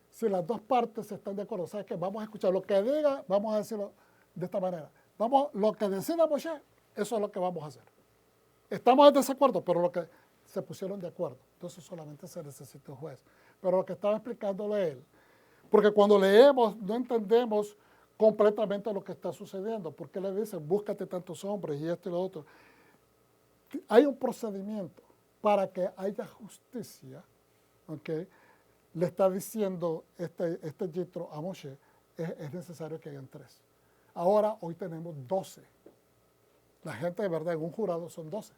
S1: Si las dos partes están de acuerdo, ¿sabes qué? Vamos a escuchar lo que diga, vamos a decirlo de esta manera. Lo que decida Moshe, eso es lo que vamos a hacer. Estamos en desacuerdo, pero lo que se pusieron de acuerdo. Entonces solamente se necesita un juez. Pero lo que estaba explicándole él, porque cuando leemos no entendemos completamente lo que está sucediendo. Porque le dicen, búscate tantos hombres y esto y lo otro. Hay un procedimiento para que haya justicia, ¿okay? Le está diciendo este Jethro a Moshe, es necesario que hayan 3. Ahora, hoy tenemos 12. La gente de verdad en un jurado son 12.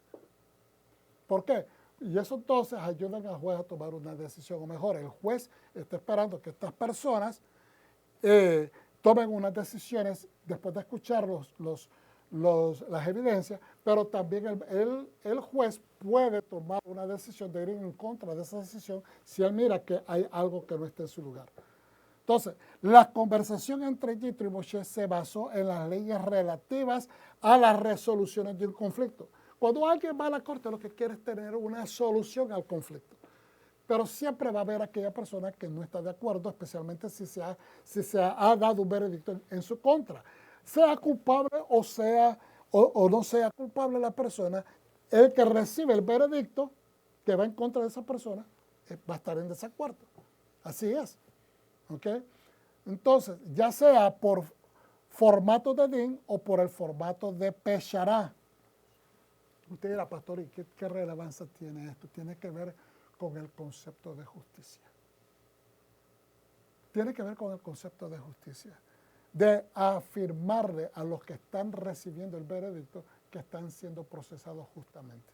S1: ¿Por qué? Y esos 12 ayudan al juez a tomar una decisión, o mejor, el juez está esperando que estas personas tomen unas decisiones después de escuchar las evidencias, pero también el juez puede tomar una decisión de ir en contra de esa decisión si él mira que hay algo que no está en su lugar. Entonces, la conversación entre Jethro y Moshe se basó en las leyes relativas a las resoluciones de un conflicto. Cuando alguien va a la corte, lo que quiere es tener una solución al conflicto. Pero siempre va a haber aquella persona que no está de acuerdo, especialmente si se ha dado un veredicto en su contra. Sea culpable o no sea culpable la persona, el que recibe el veredicto que va en contra de esa persona va a estar en desacuerdo. Así es. ¿Okay? Entonces, ya sea por formato de din o por el formato de peshará. Usted dirá, pastor, ¿y qué relevancia tiene esto? Tiene que ver con el concepto de justicia. Tiene que ver con el concepto de justicia. De afirmarle a los que están recibiendo el veredicto que están siendo procesados justamente.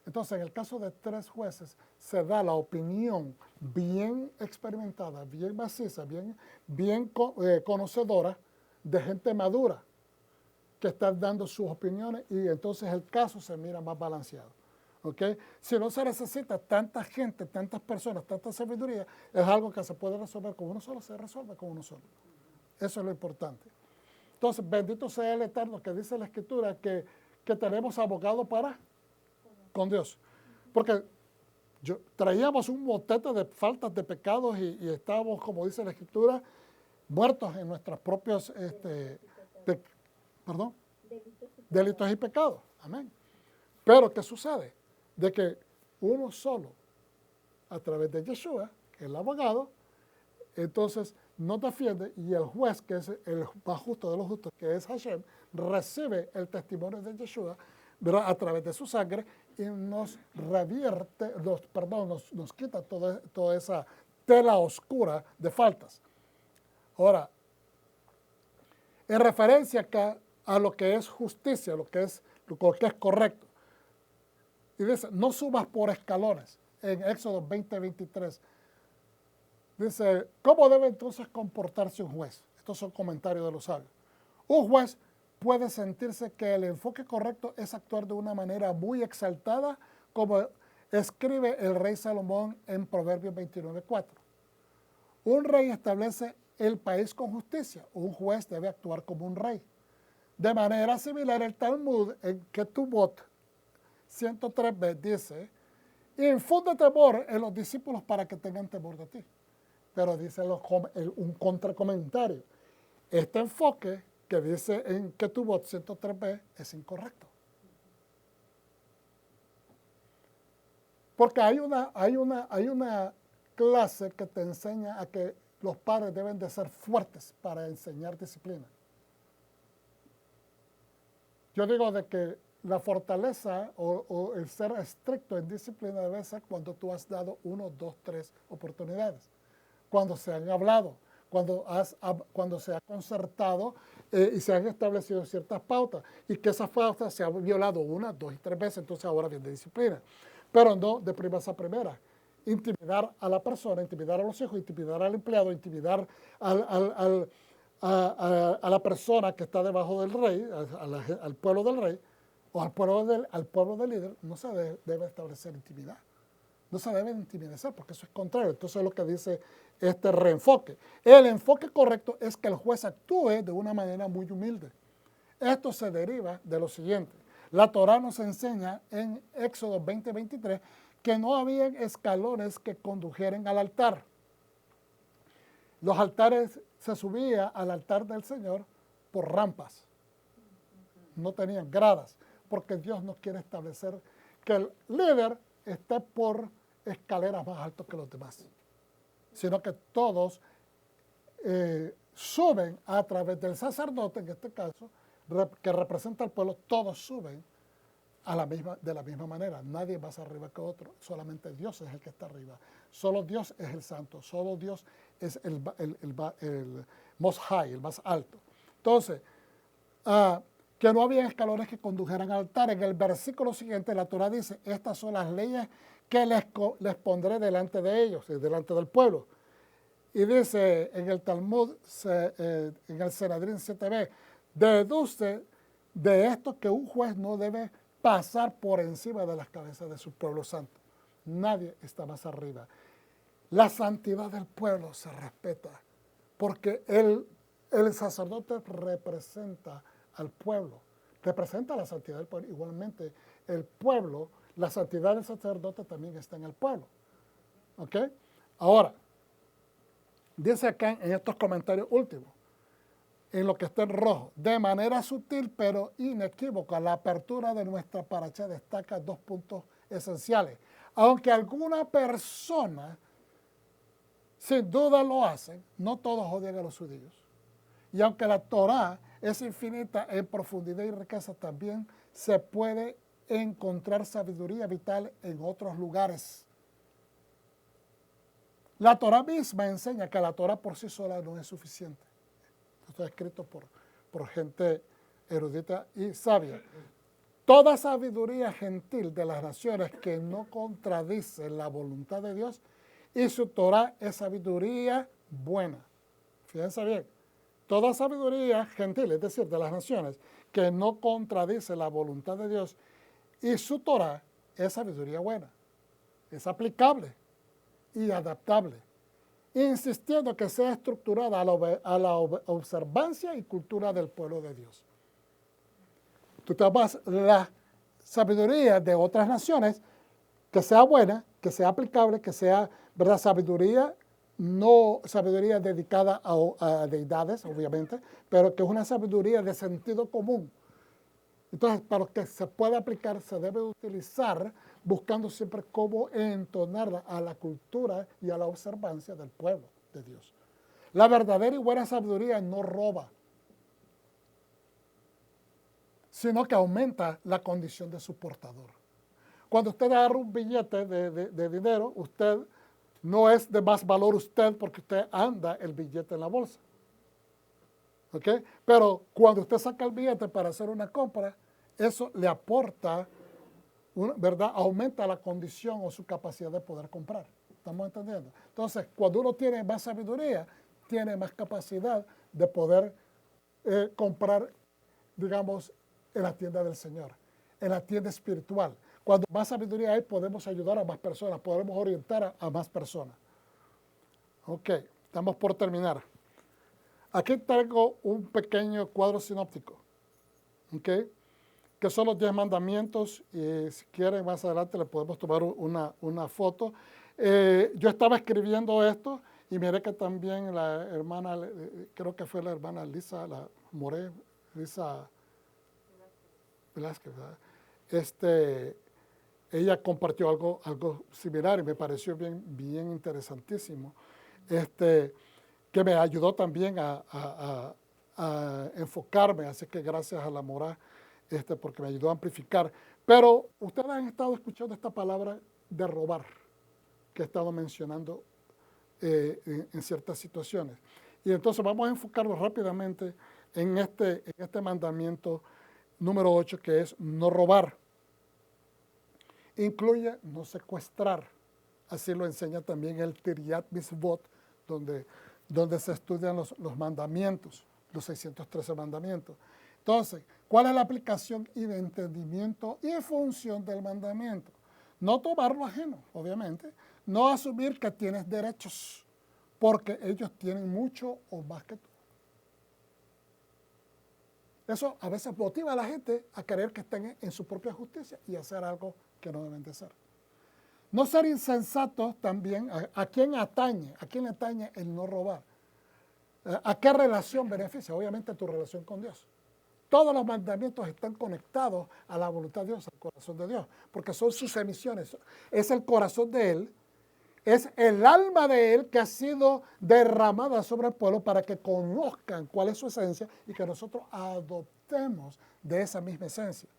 S1: Entonces, en el caso de 3 jueces, se da la opinión bien experimentada, bien maciza, bien conocedora de gente madura que está dando sus opiniones y entonces el caso se mira más balanceado. ¿Okay? Si no se necesita tanta gente, tantas personas, tanta sabiduría, es algo que se puede resolver con uno solo, se resuelve con uno solo. Eso es lo importante. Entonces, bendito sea el Eterno, que dice la Escritura que tenemos abogado con Dios. Porque traíamos un motete de faltas de pecados y estábamos, como dice la Escritura, muertos en nuestros propios delitos y pecados. Amén. Pero, ¿qué sucede? De que uno solo, a través de Yeshua, el abogado, Entonces nos defiende y el juez, que es el más justo de los justos, que es Hashem, recibe el testimonio de Yeshua, ¿verdad?, a través de su sangre y nos revierte, nos quita toda esa tela oscura de faltas. Ahora, en referencia acá a lo que es justicia, lo que es correcto, y dice, no subas por escalones, en Éxodo 20:23. Dice, ¿cómo debe entonces comportarse un juez? Estos son comentarios de los sabios. Un juez puede sentirse que el enfoque correcto es actuar de una manera muy exaltada, como escribe el rey Salomón en Proverbios 29:4. Un rey establece el país con justicia. Un juez debe actuar como un rey. De manera similar, el Talmud en Ketubot 103b dice, infunde temor en los discípulos para que tengan temor de ti. Pero dice un contracomentario. Este enfoque que dice en Ketubot 103b es incorrecto. Porque hay una clase que te enseña a que los padres deben de ser fuertes para enseñar disciplina. Yo digo de que la fortaleza o el ser estricto en disciplina debe ser cuando tú has dado 1, 2, 3 oportunidades. Cuando se han hablado, cuando se ha concertado y se han establecido ciertas pautas y que esas pautas se han violado 1, 2 y 3 veces, entonces ahora viene disciplina. Pero no de primas a primeras. Intimidar a la persona, intimidar a los hijos, intimidar al empleado, intimidar a la persona que está debajo del rey, al pueblo del rey, o al pueblo del líder, no se debe establecer intimidad. No se debe intimidar porque eso es contrario. Entonces es lo que dice este reenfoque. El enfoque correcto es que el juez actúe de una manera muy humilde. Esto se deriva de lo siguiente. La Torá nos enseña en Éxodo 20:23 que no había escalones que condujeran al altar. Los altares se subía al altar del Señor por rampas. No tenían gradas, porque Dios no quiere establecer que el líder esté por escaleras más altas que los demás, sino que todos suben a través del sacerdote, en este caso, que representa al pueblo, todos suben de la misma manera. Nadie más arriba que otro, solamente Dios es el que está arriba. Solo Dios es el santo, solo Dios es el most high, el más alto. Entonces, que no había escalones que condujeran al altar. En el versículo siguiente la Torá dice, estas son las leyes que les pondré delante de ellos, delante del pueblo. Y dice en el Talmud, en el Sanedrín 7b, deduce de esto que un juez no debe pasar por encima de las cabezas de su pueblo santo. Nadie está más arriba. La santidad del pueblo se respeta porque el sacerdote representa al pueblo, representa la santidad del pueblo. Igualmente, el pueblo, la santidad del sacerdote también está en el pueblo. ¿Ok? Ahora, dice acá en estos comentarios últimos, en lo que está en rojo, de manera sutil pero inequívoca, la apertura de nuestra paracha destaca 2 puntos esenciales. Aunque alguna persona sin duda lo hace, no todos odian a los judíos. Y aunque la Torá es infinita en profundidad y riqueza, también se puede encontrar sabiduría vital en otros lugares. La Torá misma enseña que la Torá por sí sola no es suficiente. Esto está escrito por gente erudita y sabia. Toda sabiduría gentil de las naciones que no contradice la voluntad de Dios y su Torá es sabiduría buena. Fíjense bien. Toda sabiduría gentil, es decir, de las naciones, que no contradice la voluntad de Dios y su Torá es sabiduría buena. Es aplicable y adaptable, insistiendo que sea estructurada a la observancia y cultura del pueblo de Dios. Tú tomas la sabiduría de otras naciones, que sea buena, que sea aplicable, que sea, ¿verdad?, sabiduría, no sabiduría dedicada a deidades, obviamente, pero que es una sabiduría de sentido común. Entonces, para que se pueda aplicar, se debe utilizar buscando siempre cómo entonarla a la cultura y a la observancia del pueblo. de Dios. La verdadera y buena sabiduría no roba, sino que aumenta la condición de su portador. Cuando usted agarra un billete de dinero, usted no es de más valor usted porque usted anda el billete en la bolsa. ¿Ok? Pero cuando usted saca el billete para hacer una compra, eso le aporta, ¿verdad? Aumenta la condición o su capacidad de poder comprar. ¿Estamos entendiendo? Entonces, cuando uno tiene más sabiduría, tiene más capacidad de poder comprar, digamos, en la tienda del Señor, en la tienda espiritual. Cuando más sabiduría hay, podemos ayudar a más personas, podemos orientar a más personas. Ok, estamos por terminar. Aquí traigo un pequeño cuadro sinóptico, ¿ok? Que son los 10 mandamientos, y si quieren más adelante le podemos tomar una foto. Yo estaba escribiendo esto y miré que también la hermana, creo que fue la hermana Lisa Lisa Velázquez, ¿verdad? Ella compartió algo similar y me pareció bien interesantísimo, que me ayudó también a enfocarme, así que gracias a la Morá, porque me ayudó a amplificar. Pero ustedes han estado escuchando esta palabra de robar, que he estado mencionando en ciertas situaciones. Y entonces vamos a enfocarnos rápidamente en este mandamiento número 8, que es no robar. Incluye no secuestrar. Así lo enseña también el Tiryat Mitzvot, donde se estudian los mandamientos, los 613 mandamientos. Entonces, ¿cuál es la aplicación y de entendimiento y función del mandamiento? No tomar lo ajeno, obviamente. No asumir que tienes derechos, porque ellos tienen mucho o más que tú. Eso a veces motiva a la gente a creer que están en su propia justicia y hacer algo que no deben de ser. No ser insensatos también, ¿a quién atañe? ¿A quién atañe el no robar? ¿A qué relación beneficia? Obviamente tu relación con Dios. Todos los mandamientos están conectados a la voluntad de Dios, al corazón de Dios, porque son sus emisiones. Es el corazón de Él, es el alma de Él que ha sido derramada sobre el pueblo para que conozcan cuál es su esencia y que nosotros adoptemos de esa misma esencia.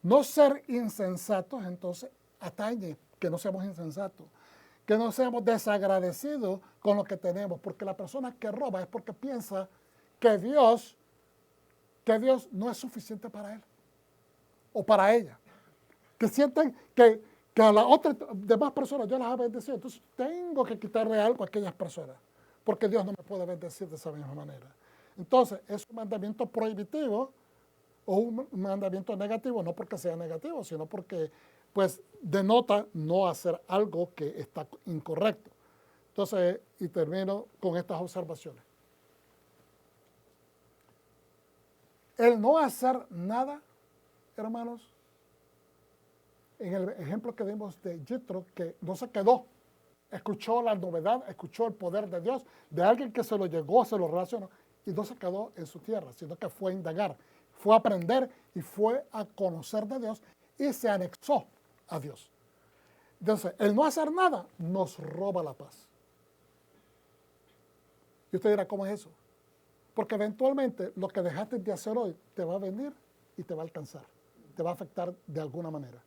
S1: No ser insensatos, entonces, atañe que no seamos insensatos, que no seamos desagradecidos con lo que tenemos, porque la persona que roba es porque piensa que Dios no es suficiente para él o para ella, que sienten que a las otras demás personas yo las he bendecido, entonces tengo que quitarle algo a aquellas personas, porque Dios no me puede bendecir de esa misma manera. Entonces, es un mandamiento prohibitivo o un mandamiento negativo, no porque sea negativo, sino porque pues denota no hacer algo que está incorrecto. Entonces, y termino con estas observaciones. El no hacer nada, hermanos, en el ejemplo que dimos de Jethro, que no se quedó, escuchó la novedad, escuchó el poder de Dios, de alguien que se lo llegó, se lo relacionó, y no se quedó en su tierra, sino que fue a indagar, fue a aprender y fue a conocer de Dios y se anexó a Dios. Entonces, el no hacer nada nos roba la paz. Y usted dirá, ¿cómo es eso? Porque eventualmente lo que dejaste de hacer hoy te va a venir y te va a alcanzar, te va a afectar de alguna manera.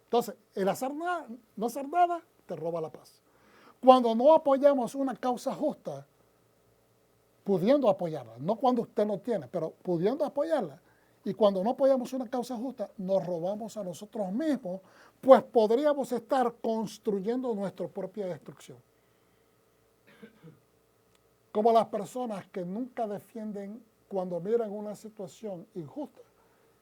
S1: Entonces, el hacer nada, no hacer nada, te roba la paz. Cuando no apoyamos una causa justa, pudiendo apoyarla, no cuando usted no tiene, pero pudiendo apoyarla, y cuando no apoyamos una causa justa, nos robamos a nosotros mismos, pues podríamos estar construyendo nuestra propia destrucción. Como las personas que nunca defienden cuando miran una situación injusta,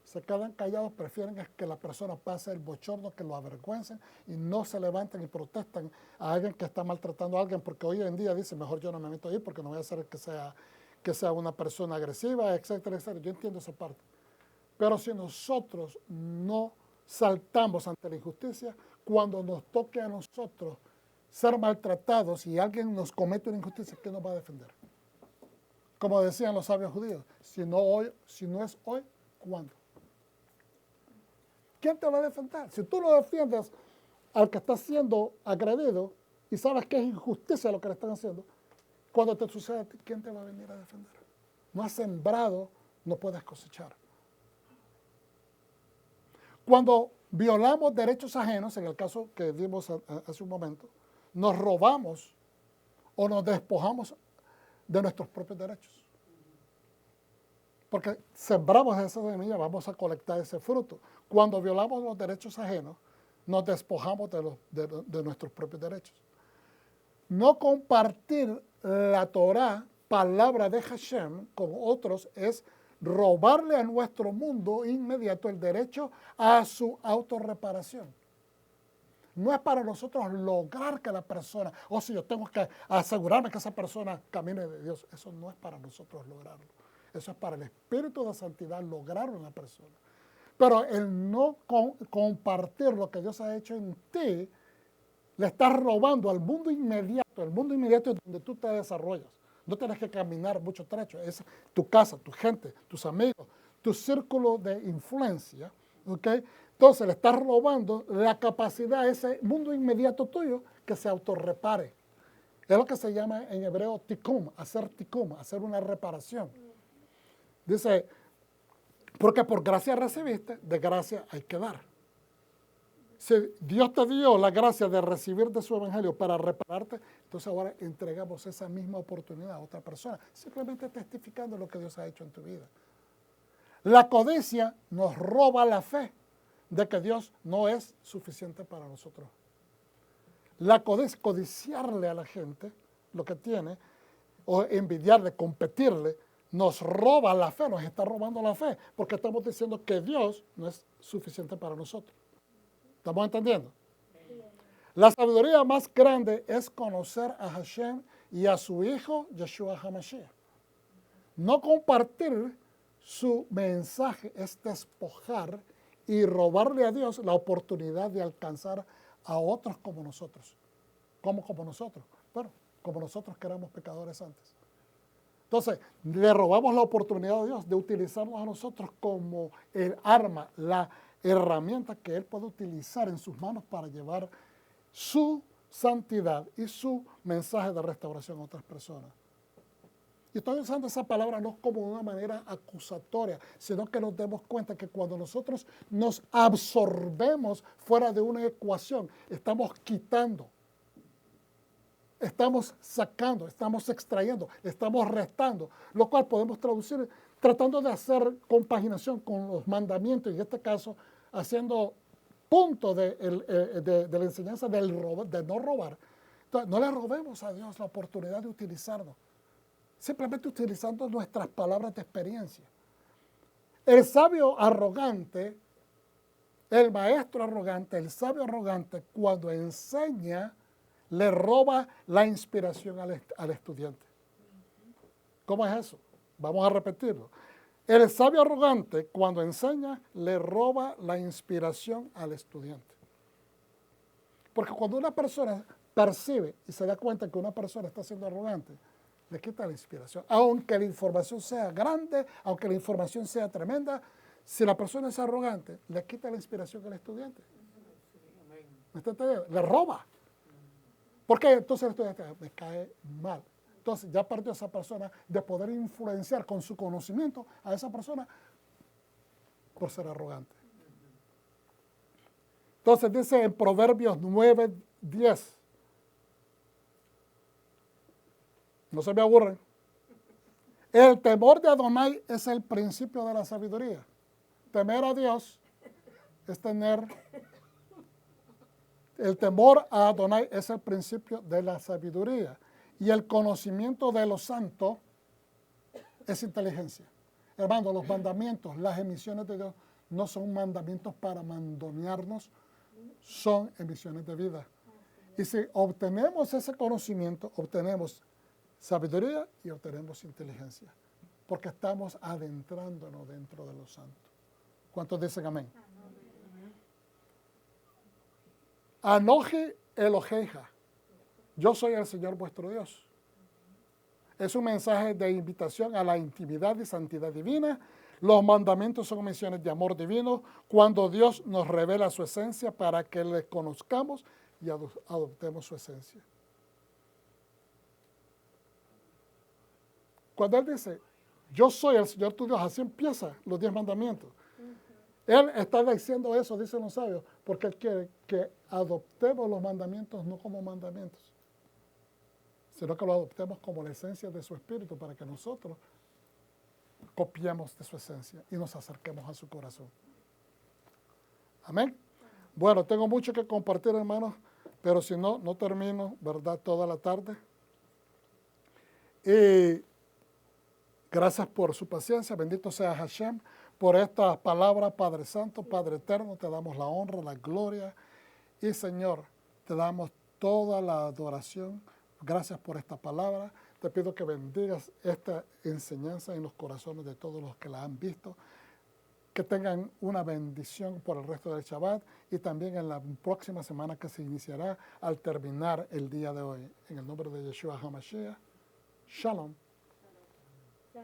S1: se quedan callados, prefieren que la persona pase el bochorno, que lo avergüencen y no se levanten y protestan a alguien que está maltratando a alguien, porque hoy en día dicen, mejor yo no me meto ahí porque no voy a hacer que sea una persona agresiva, etcétera, etcétera. Yo entiendo esa parte. Pero si nosotros no saltamos ante la injusticia, cuando nos toque a nosotros ser maltratados y alguien nos comete una injusticia, ¿qué nos va a defender? Como decían los sabios judíos, si no es hoy, ¿cuándo? ¿Quién te va a defender? Si tú no defiendes al que está siendo agredido y sabes que es injusticia lo que le están haciendo, cuando te sucede a ti, ¿quién te va a venir a defender? No has sembrado, no puedes cosechar. Cuando violamos derechos ajenos, en el caso que vimos hace un momento, nos robamos o nos despojamos de nuestros propios derechos. Porque sembramos esa semilla, vamos a colectar ese fruto. Cuando violamos los derechos ajenos, nos despojamos de nuestros propios derechos. No compartir la Torah, palabra de Hashem, con otros es robarle a nuestro mundo inmediato el derecho a su autorreparación. No es para nosotros lograr que la persona, si yo tengo que asegurarme que esa persona camine de Dios, eso no es para nosotros lograrlo. Eso es para el Espíritu de Santidad lograrlo en la persona. Pero el no compartir lo que Dios ha hecho en ti, le estás robando al mundo inmediato. El mundo inmediato es donde tú te desarrollas. No tienes que caminar mucho trecho. Es tu casa, tu gente, tus amigos, tu círculo de influencia. ¿Okay? Entonces le estás robando la capacidad a ese mundo inmediato tuyo que se autorrepare. Es lo que se llama en hebreo tikkun, hacer una reparación. Dice, porque por gracia recibiste, de gracia hay que dar. Si Dios te dio la gracia de recibir de su evangelio para repararte, entonces ahora entregamos esa misma oportunidad a otra persona, simplemente testificando lo que Dios ha hecho en tu vida. La codicia nos roba la fe de que Dios no es suficiente para nosotros. La codiciarle a la gente lo que tiene, o envidiarle, competirle, nos roba la fe, nos está robando la fe, porque estamos diciendo que Dios no es suficiente para nosotros. ¿Estamos entendiendo? La sabiduría más grande es conocer a Hashem y a su Hijo, Yeshua HaMashiach. No compartir su mensaje es despojar y robarle a Dios la oportunidad de alcanzar a otros como nosotros. ¿Cómo como nosotros? Bueno, como nosotros que éramos pecadores antes. Entonces, le robamos la oportunidad a Dios de utilizarnos a nosotros como el arma, la herramienta que Él puede utilizar en sus manos para llevar su santidad y su mensaje de restauración a otras personas. Y estoy usando esa palabra no como una manera acusatoria, sino que nos demos cuenta que cuando nosotros nos absorbemos fuera de una ecuación, estamos quitando, estamos sacando, estamos extrayendo, estamos restando, lo cual podemos traducir tratando de hacer compaginación con los mandamientos, y en este caso haciendo punto de la enseñanza de no robar. Entonces, no le robemos a Dios la oportunidad de utilizarnos, simplemente utilizando nuestras palabras de experiencia. El sabio arrogante, el maestro arrogante, el sabio arrogante, cuando enseña, le roba la inspiración al estudiante. ¿Cómo es eso? Vamos a repetirlo. El sabio arrogante, cuando enseña, le roba la inspiración al estudiante. Porque cuando una persona percibe y se da cuenta que una persona está siendo arrogante, le quita la inspiración. Aunque la información sea grande, aunque la información sea tremenda, si la persona es arrogante, le quita la inspiración al estudiante. ¿Me está entendiendo? Le roba. ¿Por qué? Entonces el estudiante me cae mal. Entonces ya perdió esa persona de poder influenciar con su conocimiento a esa persona por ser arrogante. Entonces dice en Proverbios 9:10. No se me aburren. El temor de Adonai es el principio de la sabiduría. Temer a Dios es tener... El temor a Adonai es el principio de la sabiduría. Y el conocimiento de lo santo es inteligencia. Hermano, los mandamientos, las emisiones de Dios no son mandamientos para mandonearnos, son emisiones de vida. Y si obtenemos ese conocimiento, obtenemos sabiduría y obtenemos inteligencia, porque estamos adentrándonos dentro de lo santo. ¿Cuántos dicen amén? Anoji Eloheja. Yo soy el Señor vuestro Dios. Es un mensaje de invitación a la intimidad y santidad divina. Los mandamientos son misiones de amor divino cuando Dios nos revela su esencia para que le conozcamos y adoptemos su esencia. Cuando Él dice, yo soy el Señor tu Dios, así empieza los 10 mandamientos. Él está diciendo eso, dicen los sabios, porque Él quiere que adoptemos los mandamientos no como mandamientos, sino que los adoptemos como la esencia de su espíritu para que nosotros copiemos de su esencia y nos acerquemos a su corazón. Amén. Bueno, tengo mucho que compartir, hermanos, pero si no, no termino, ¿verdad?, toda la tarde. Y gracias por su paciencia, bendito sea Hashem, por estas palabras, Padre Santo, Padre Eterno, te damos la honra, la gloria, y Señor, te damos toda la adoración. Gracias por esta palabra. Te pido que bendigas esta enseñanza en los corazones de todos los que la han visto, que tengan una bendición por el resto del Shabbat y también en la próxima semana que se iniciará al terminar el día de hoy. En el nombre de Yeshua HaMashiach, Shalom.